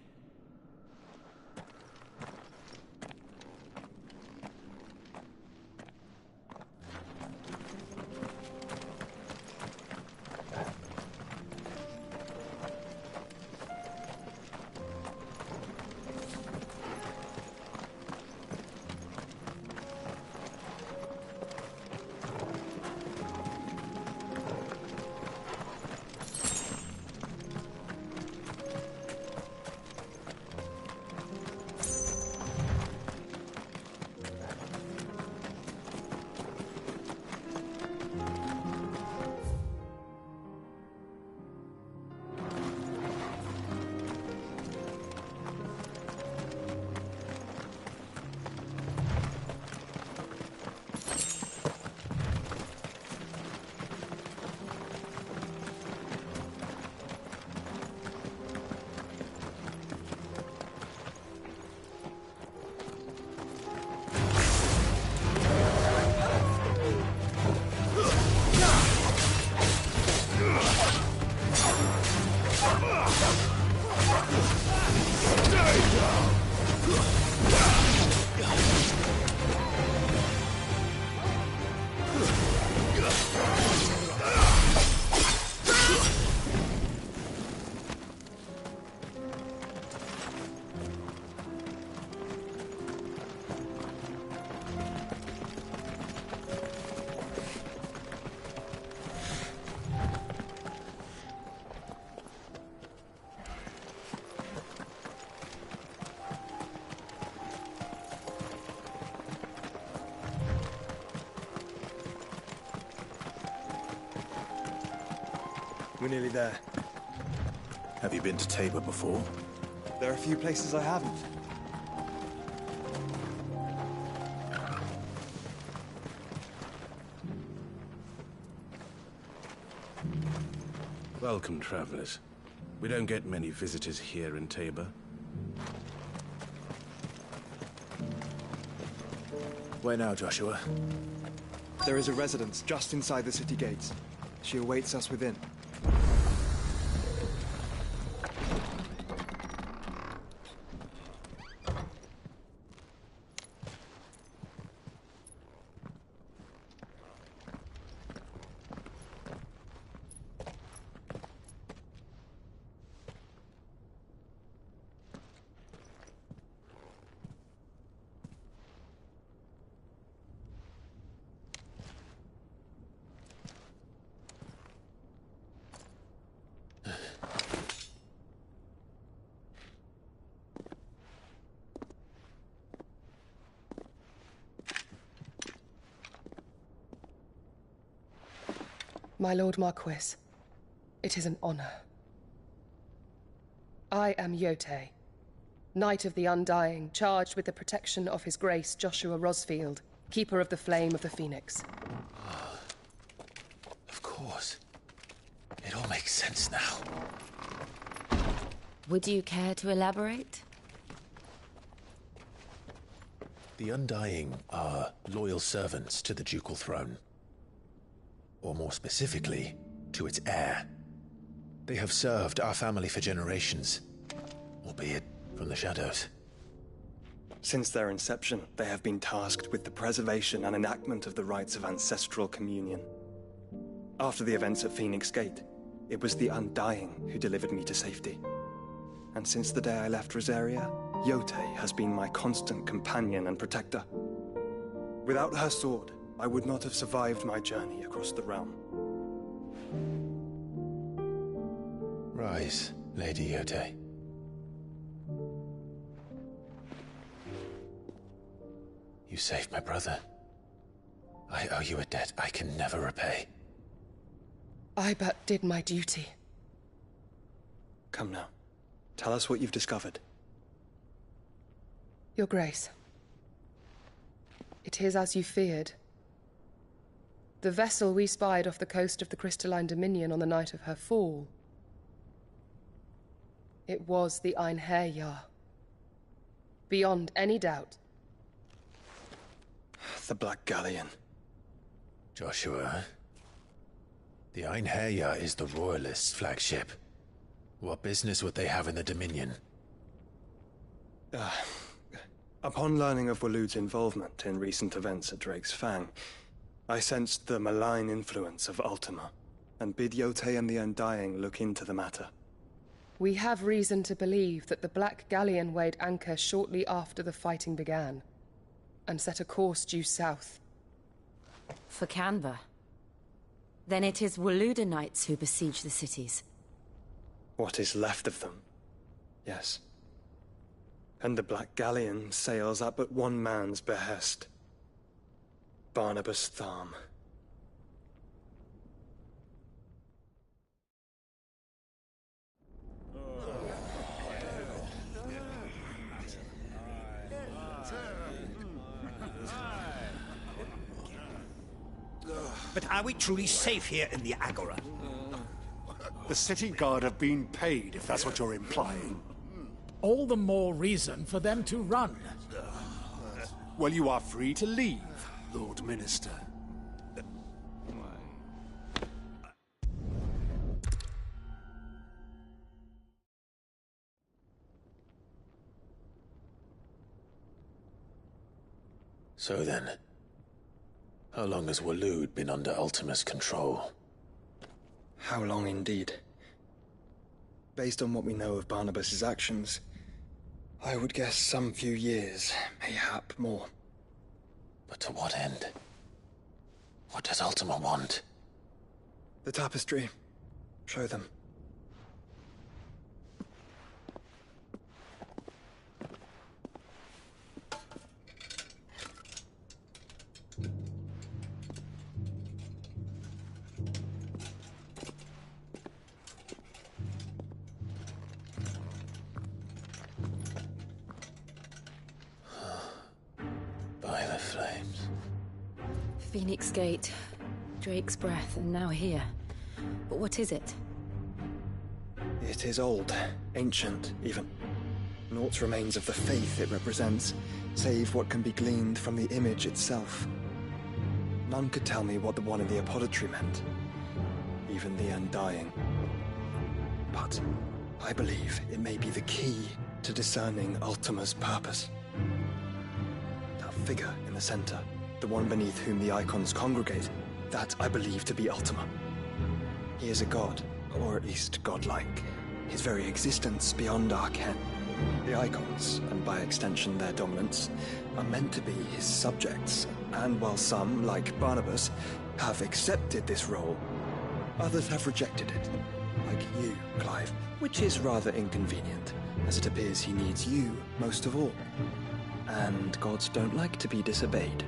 We're nearly there. Have you been to Tabor before? There are a few places I haven't. Welcome, travelers. We don't get many visitors here in Tabor. Where now, Joshua? There is a residence just inside the city gates. She awaits us within. My Lord Marquis, it is an honor. I am Yotei, Knight of the Undying, charged with the protection of His Grace Joshua Rosfield, Keeper of the Flame of the Phoenix. Of course. It all makes sense now. Would you care to elaborate? The Undying are loyal servants to the ducal throne. Or more specifically, to its heir. They have served our family for generations, albeit from the shadows. Since their inception, they have been tasked with the preservation and enactment of the rites of ancestral communion. After the events at Phoenix Gate, it was the Undying who delivered me to safety. And since the day I left Rosaria, Yotei has been my constant companion and protector. Without her sword, I would not have survived my journey across the realm. Rise, Lady Yotei. You saved my brother. I owe you a debt I can never repay. I but did my duty. Come now. Tell us what you've discovered. Your Grace. It is as you feared. The vessel we spied off the coast of the Crystalline Dominion on the night of her fall. It was the Einherjar. Beyond any doubt. The Black Galleon. Joshua, the Einherjar is the Royalists' flagship. What business would they have in the Dominion? Upon learning of Waloed's involvement in recent events at Drake's Fang, I sensed the malign influence of Ultima, and bid Yotei and the Undying look into the matter. We have reason to believe that the Black Galleon weighed anchor shortly after the fighting began, and set a course due south. For Canva? Then it is Waloed knights who besiege the cities. What is left of them, yes. And the Black Galleon sails at but one man's behest. Barnabas Tharm. But are we truly safe here in the Agora? The city guard have been paid, if that's what you're implying. All the more reason for them to run. Well, you are free to leave, Lord Minister. So then, how long has Waloed been under Ultima's control? How long indeed? Based on what we know of Barnabas's actions, I would guess some few years, mayhap more. But to what end? What does Ultima want? The tapestry. Show them. By the flames. Phoenix Gate, Drake's Breath, and now here. But what is it? It is old, ancient, even. Naught remains of the faith it represents, save what can be gleaned from the image itself. None could tell me what the one in the apothecary meant, even the Undying. But I believe it may be the key to discerning Ultima's purpose. That figure in the center, the one beneath whom the icons congregate, that I believe to be Ultima. He is a god, or at least godlike. His very existence beyond our ken. The icons, and by extension their dominants, are meant to be his subjects, and while some, like Barnabas, have accepted this role, others have rejected it. Like you, Clive, which is rather inconvenient, as it appears he needs you most of all. And gods don't like to be disobeyed.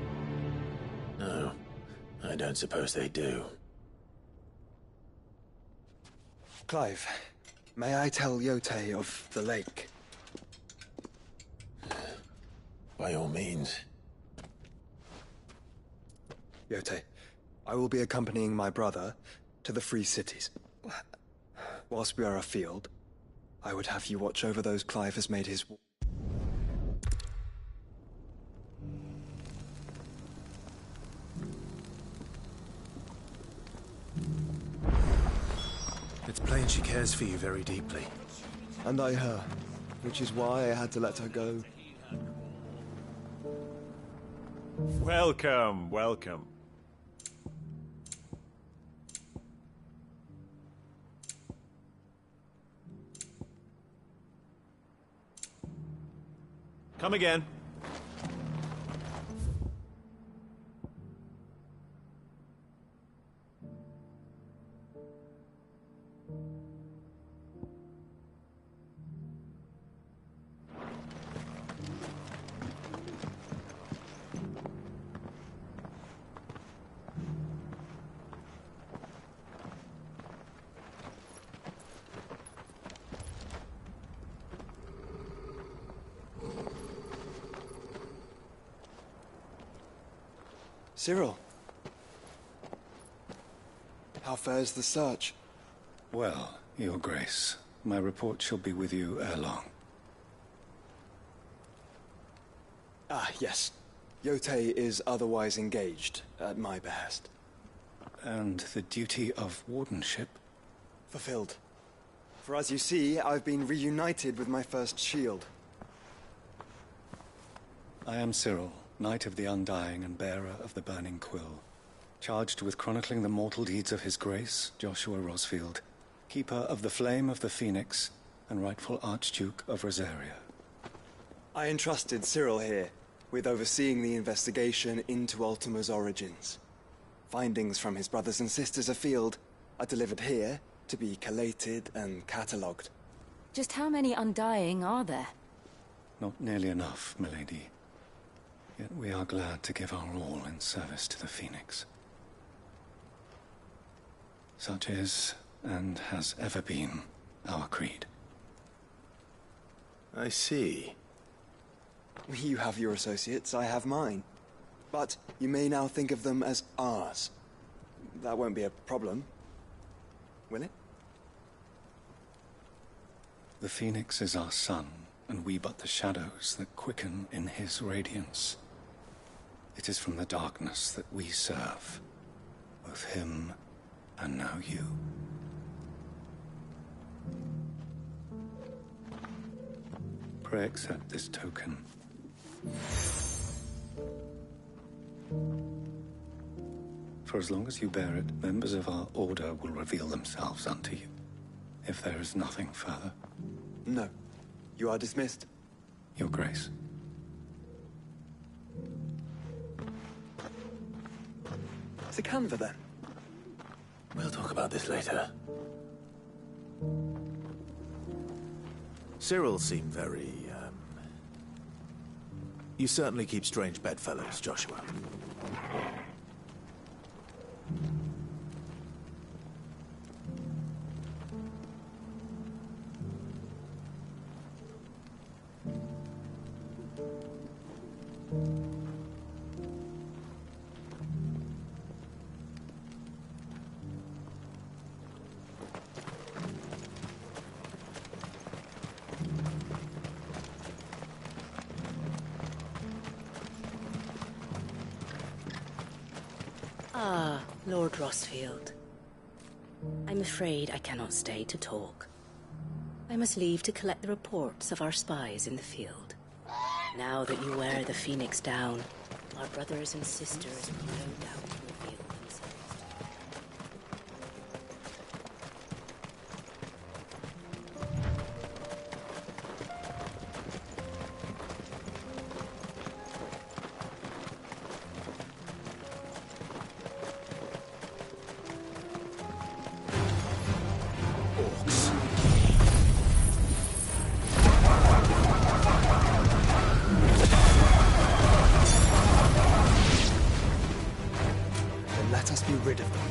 No, I don't suppose they do. Clive, may I tell Yotei of the lake? By all means. Yotei, I will be accompanying my brother to the Free Cities. Whilst we are afield, I would have you watch over those Clive has made his... It's plain she cares for you very deeply. And I her, which is why I had to let her go. Welcome, welcome. Come again. Cyril. How fares the search? Well, Your Grace, my report shall be with you ere long. Ah, yes. Yotei is otherwise engaged, at my behest. And the duty of wardenship? Fulfilled. For as you see, I've been reunited with my first shield. I am Cyril, Knight of the Undying and bearer of the Burning Quill, charged with chronicling the mortal deeds of His Grace, Joshua Rosfield, Keeper of the Flame of the Phoenix, and rightful Archduke of Rosaria. I entrusted Cyril here with overseeing the investigation into Ultima's origins. Findings from his brothers and sisters afield are delivered here to be collated and catalogued. Just how many Undying are there? Not nearly enough, milady. Yet we are glad to give our all in service to the Phoenix. Such is, and has ever been, our creed. I see. You have your associates, I have mine. But you may now think of them as ours. That won't be a problem, will it? The Phoenix is our sun, and we but the shadows that quicken in his radiance. It is from the darkness that we serve, both him and now you. Pray accept this token. For as long as you bear it, members of our order will reveal themselves unto you. If there is nothing further. No. You are dismissed. Your Grace. The Canva, then? We'll talk about this later. Cyril seemed very, You certainly keep strange bedfellows, Joshua. Ah, Lord Rosfield. I'm afraid I cannot stay to talk. I must leave to collect the reports of our spies in the field. Now that you wear the Phoenix down, our brothers and sisters will no doubt reveal themselves. Let us be rid of them.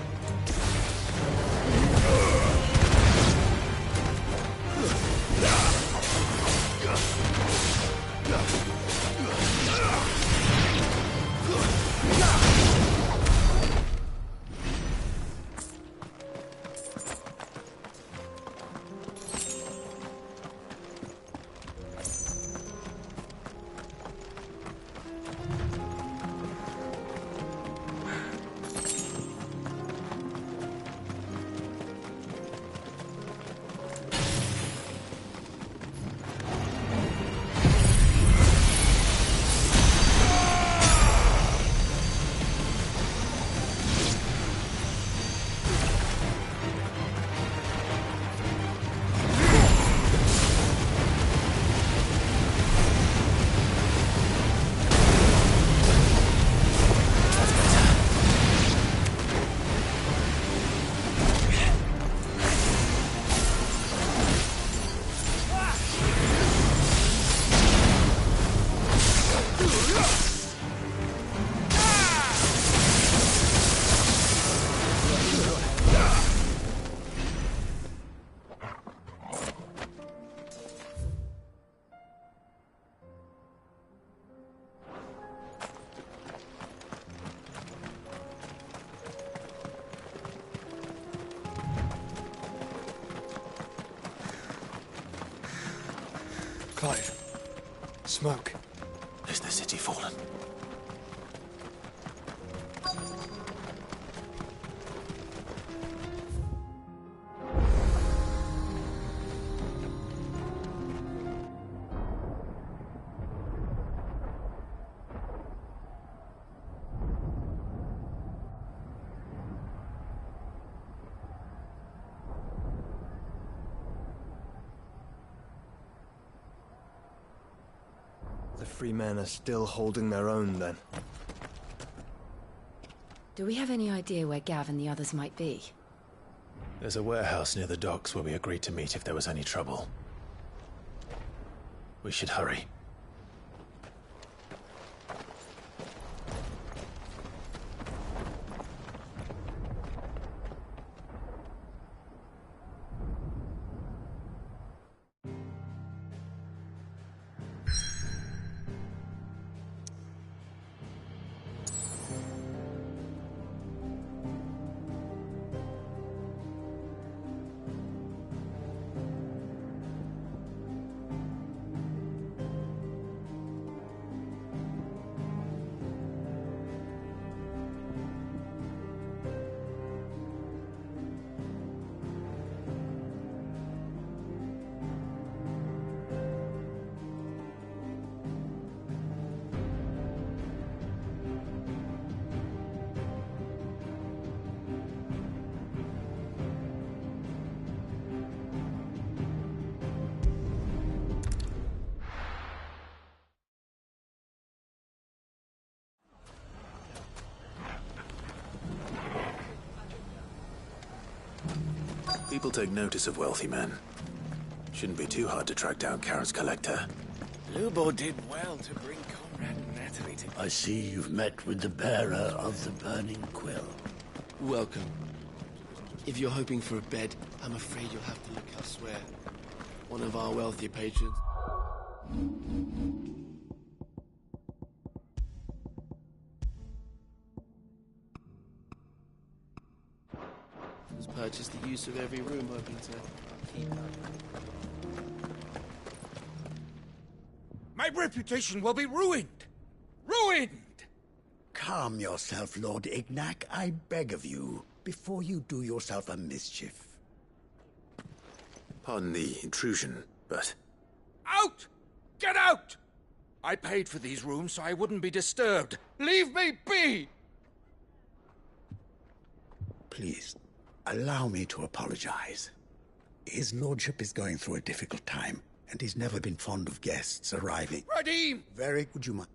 smoke. Is the city fallen? The free men are still holding their own, then. Do we have any idea where Gav and the others might be? There's a warehouse near the docks where we agreed to meet if there was any trouble. We should hurry. People take notice of wealthy men. Shouldn't be too hard to track down Karen's collector. Lubo did well to bring Conrad and Natalie to... I see you've met with the bearer of the Burning Quill. Welcome. If you're hoping for a bed, I'm afraid you'll have to look elsewhere. One of our wealthier patrons... has purchased the use of every room, hoping to keep that. My reputation will be ruined! Ruined! Calm yourself, Lord Ignac, I beg of you, before you do yourself a mischief. Pardon the intrusion, but... Out! Get out! I paid for these rooms so I wouldn't be disturbed. Leave me be! Please, allow me to apologize. His lordship is going through a difficult time, and he's never been fond of guests arriving. Radim! Very good, you might.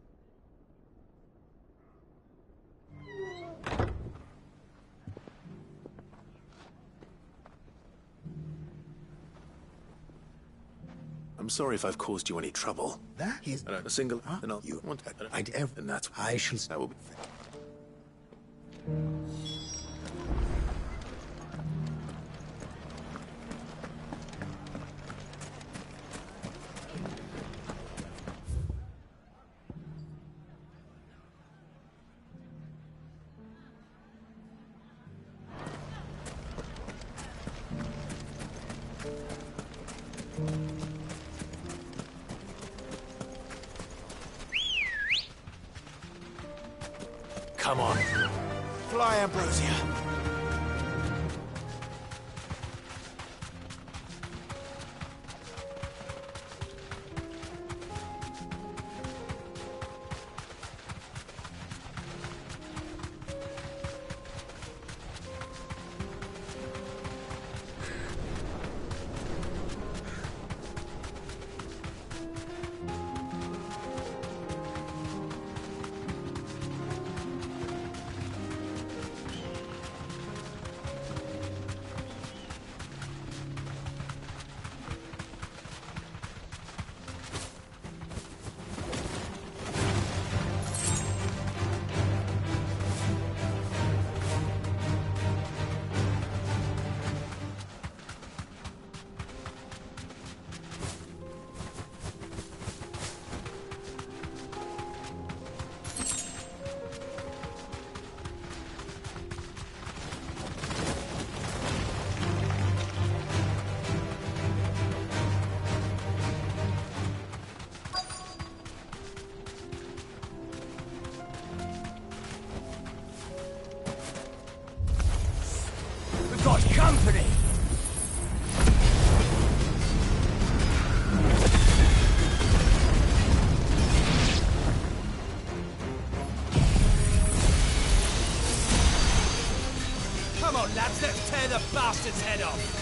I'm sorry if I've caused you any trouble. That is... A single... and you want... and that's... I shall... That will be... Come on. Fly, Ambrosia. company! Come on, lads, let's tear the bastard's head off!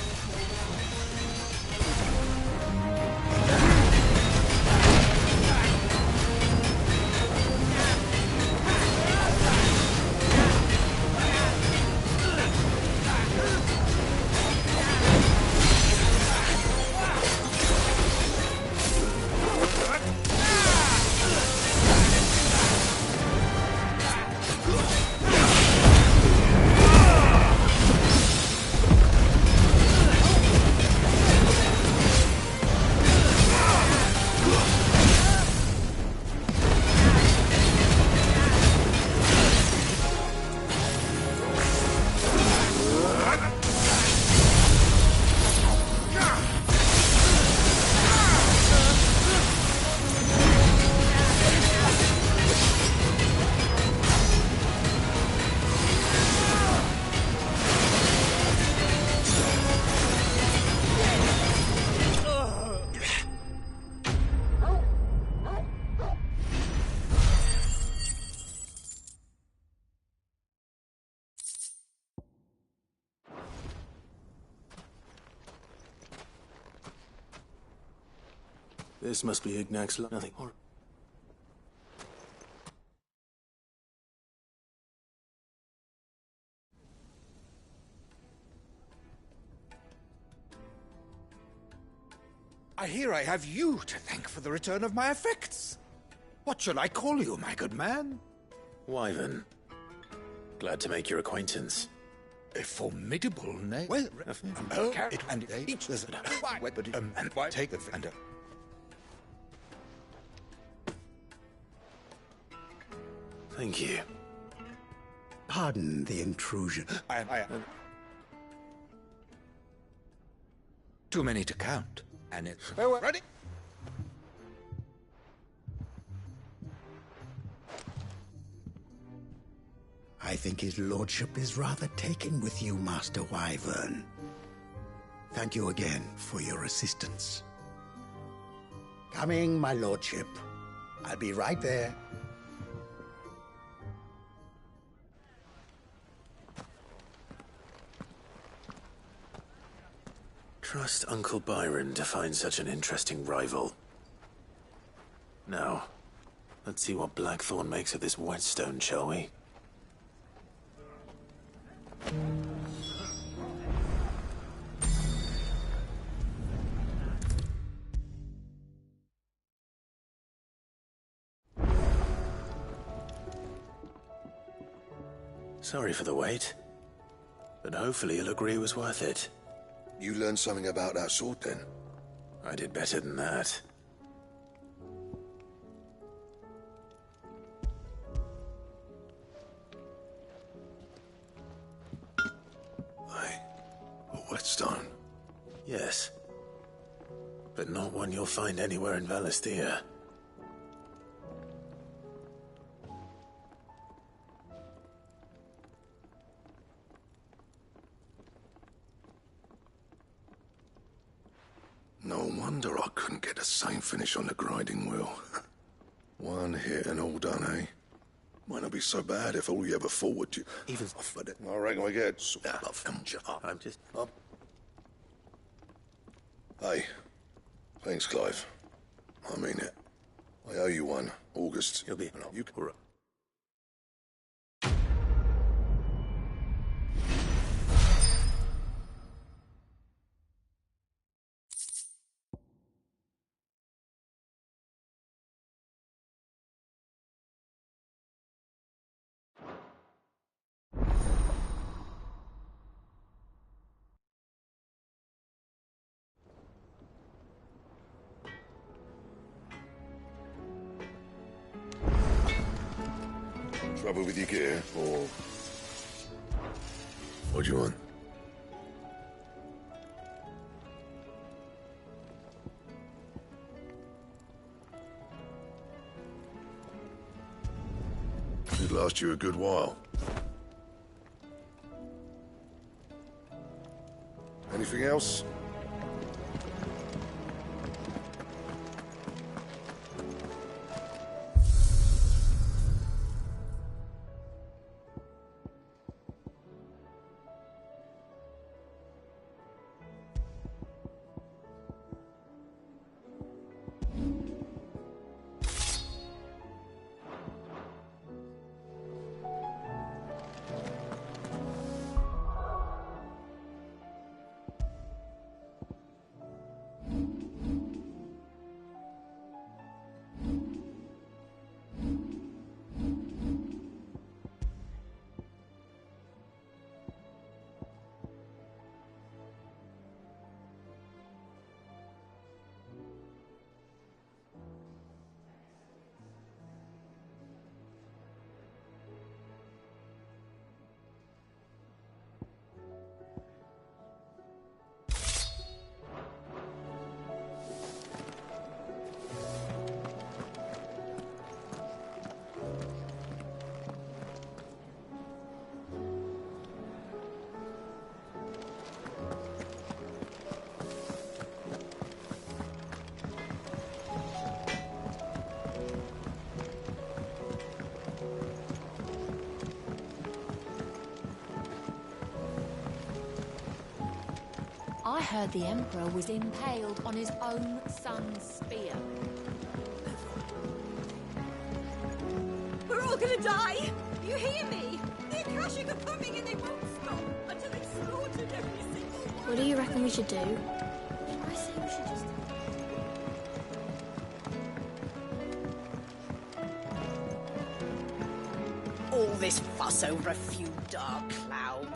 This must be Ignac's nothing. I hear I have you to thank for the return of my effects. What shall I call you, my good man? Wyvern. Glad to make your acquaintance. A formidable name. Well, and each there's and why take the and Thank you. Pardon the intrusion. Too many to count, and it's ready. I think his lordship is rather taken with you, Master Wyvern. Thank you again for your assistance. Coming, my lordship. I'll be right there. Trust Uncle Byron to find such an interesting rival. Now, let's see what Blackthorn makes of this whetstone, shall we? Sorry for the wait, but hopefully you'll agree it was worth it. You learned something about that sword, then? I did better than that. A whetstone? Yes. But not one you'll find anywhere in Valisthea. No wonder I couldn't get the same finish on the grinding wheel. One hit and all done, eh? Might not be so bad if all you ever fought would you... Even... I reckon we get... I'm just... Hey. Thanks, Clive. I mean it. I owe you one. August. You'll be... You can... Trouble with your gear, or... What do you want? Should last you a good while. Anything else? I heard the Emperor was impaled on his own son's spear. We're all gonna die! You hear me? The Akashic are coming and they won't stop until they've slaughtered every single one. What do you reckon we should do? I say we should just... All this fuss over a few dark clouds.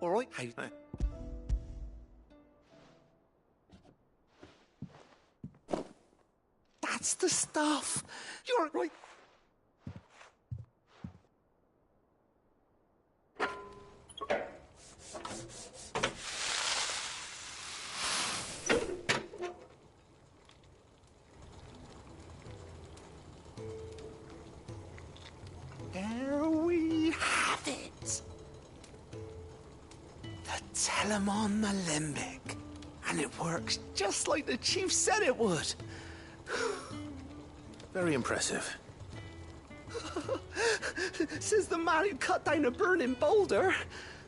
All right, hey. That's the stuff. You're right. There we have it. The Telemon Alembic. And it works just like the chief said it would. Very impressive. Says the man who cut down a burning boulder.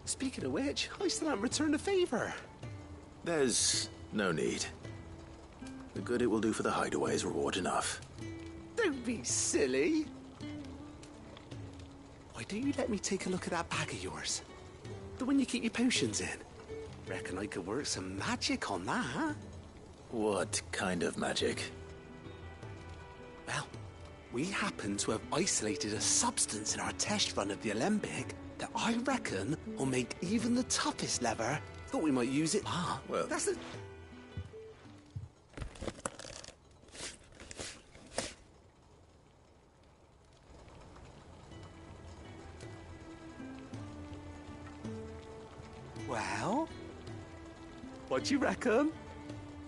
Speaking of which, I still haven't returned the favor. There's no need. The good it will do for the hideaway is reward enough. Don't be silly. Why don't you let me take a look at that bag of yours? The one you keep your potions in. Reckon I could work some magic on that, huh? What kind of magic? Well, we happen to have isolated a substance in our test run of the Alembic that I reckon will make even the toughest lever. Thought we might use it. Ah, well, that's the... Well, what do you reckon?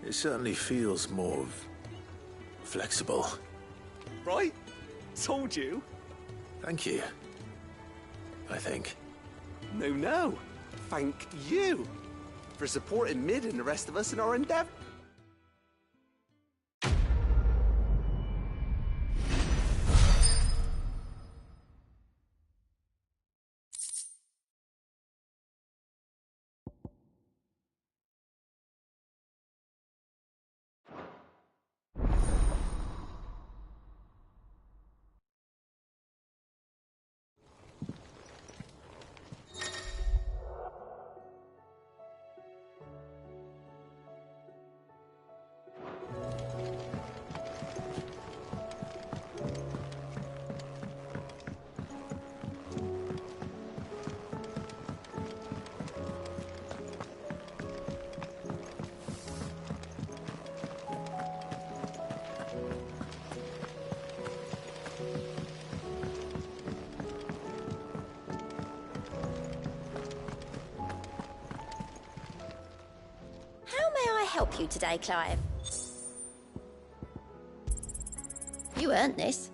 It certainly feels more flexible. Right? Told you. Thank you. I think. No. Thank you for supporting Mid and the rest of us in our endeavor. Help you today, Clive. You earned this.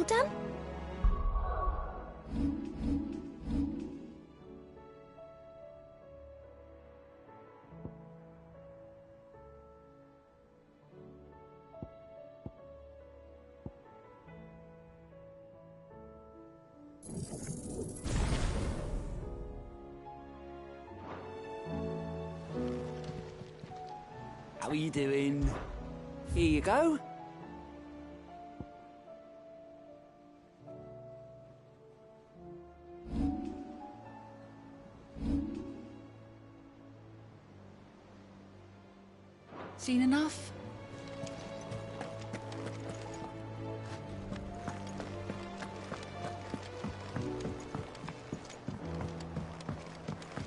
done? How are you doing? Here you go. Seen enough?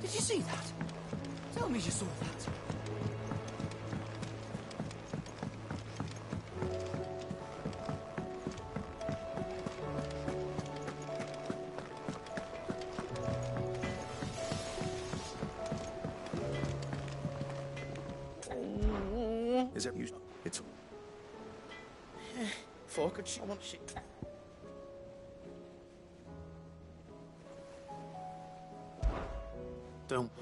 Did you see that? Tell me you saw that. Is it you? It's... Focus, I want shit. Don't...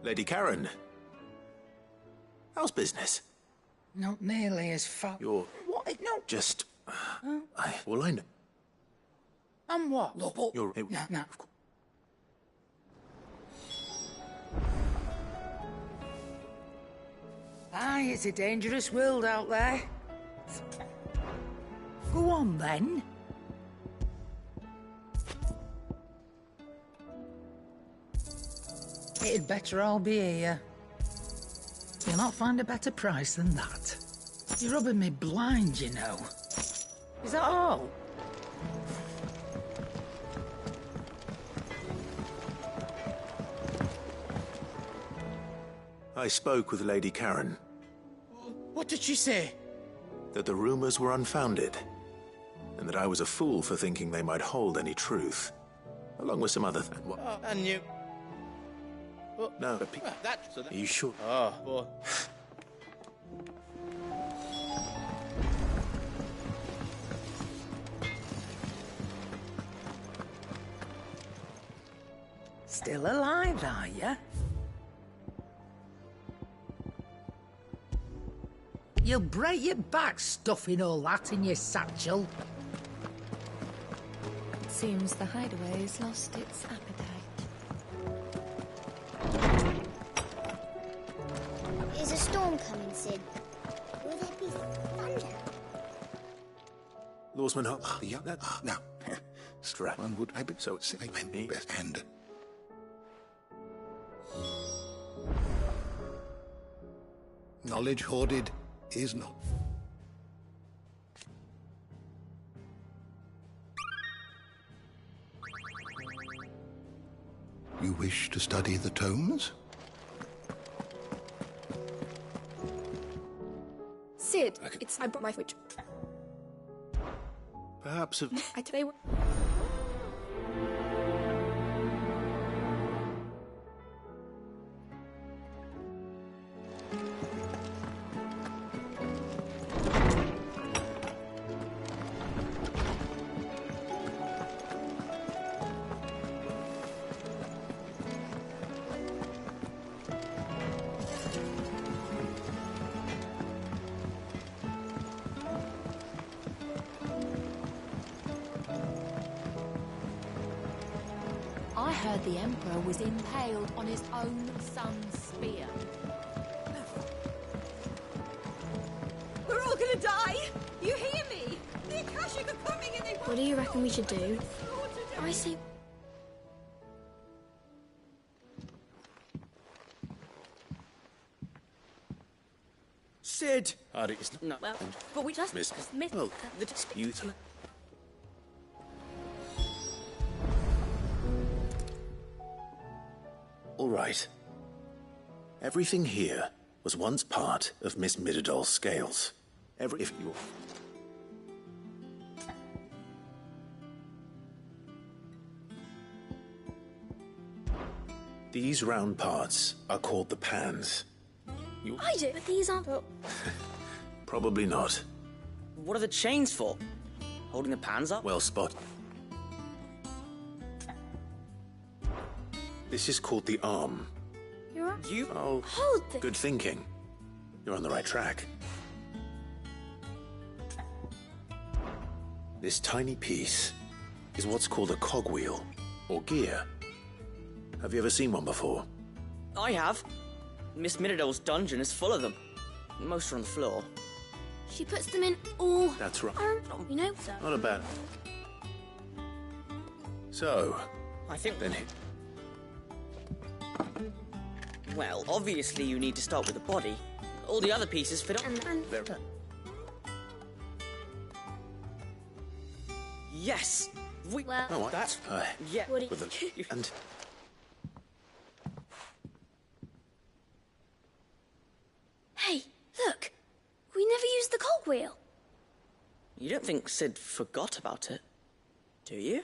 Lady Karen. How's business? Not nearly as far. You're... What? No. Just... Well, I know. I'm what? Look, You're... No. Aye, it's a dangerous world out there. Go on, then. It'd better all be here. You'll not find a better price than that. You're rubbing me blind, you know. Is that all? I spoke with Lady Karen. What did she say? That the rumors were unfounded, and that I was a fool for thinking they might hold any truth, along with some other things. Oh, and you... Oh, No, that's... Are you sure? Oh, boy. Still alive, are you? You'll break your back stuffing all that in your satchel. It seems the hideaway's lost its appetite. Is a storm coming, Sid? Will there be thunder? Lawsman Hop. Yeah, now. Strap. One would I be So it's best hand. Knowledge hoarded is not. You wish to study the tomes? Sid, I brought my fridge. Perhaps of... They were... I heard the Emperor was impaled on his own son's spear. We're all gonna die! You hear me? The Akashic are coming and they won't... What do you reckon we should do? I say... Sid! It's No. Well, but we just... Miss... Well, the dispute... All right. Everything here was once part of Miss Midadol's scales. If you... These round parts are called the pans. I do, but these aren't... Probably not. What are the chains for? Holding the pans up? Well spot. This is called the arm. You're right. You... Oh, hold this. good thinking. You're on the right track. This tiny piece is what's called a cogwheel, or gear. Have you ever seen one before? I have. Miss Mirabelle's dungeon is full of them. Most are on the floor. She puts them in all... That's right. You know, so... Not a bad... So... I think... Then... Well, obviously you need to start with the body. All the other pieces fit on... Yes! We... Well... Oh, what? That's... Yeah. What do you... With the... And... Hey, look! We never used the cogwheel. You don't think Sid forgot about it, do you?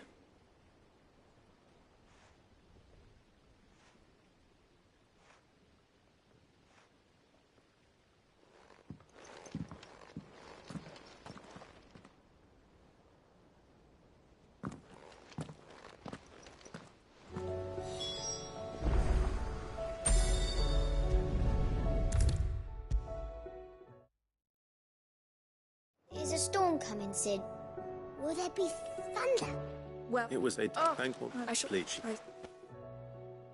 Is a storm coming, Sid? Will there be thunder? Well... It was a thankful bleach.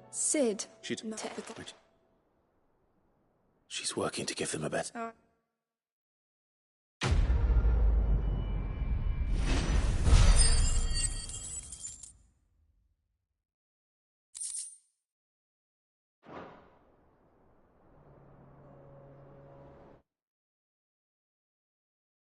Sid... She's... No. She's working to give them a better...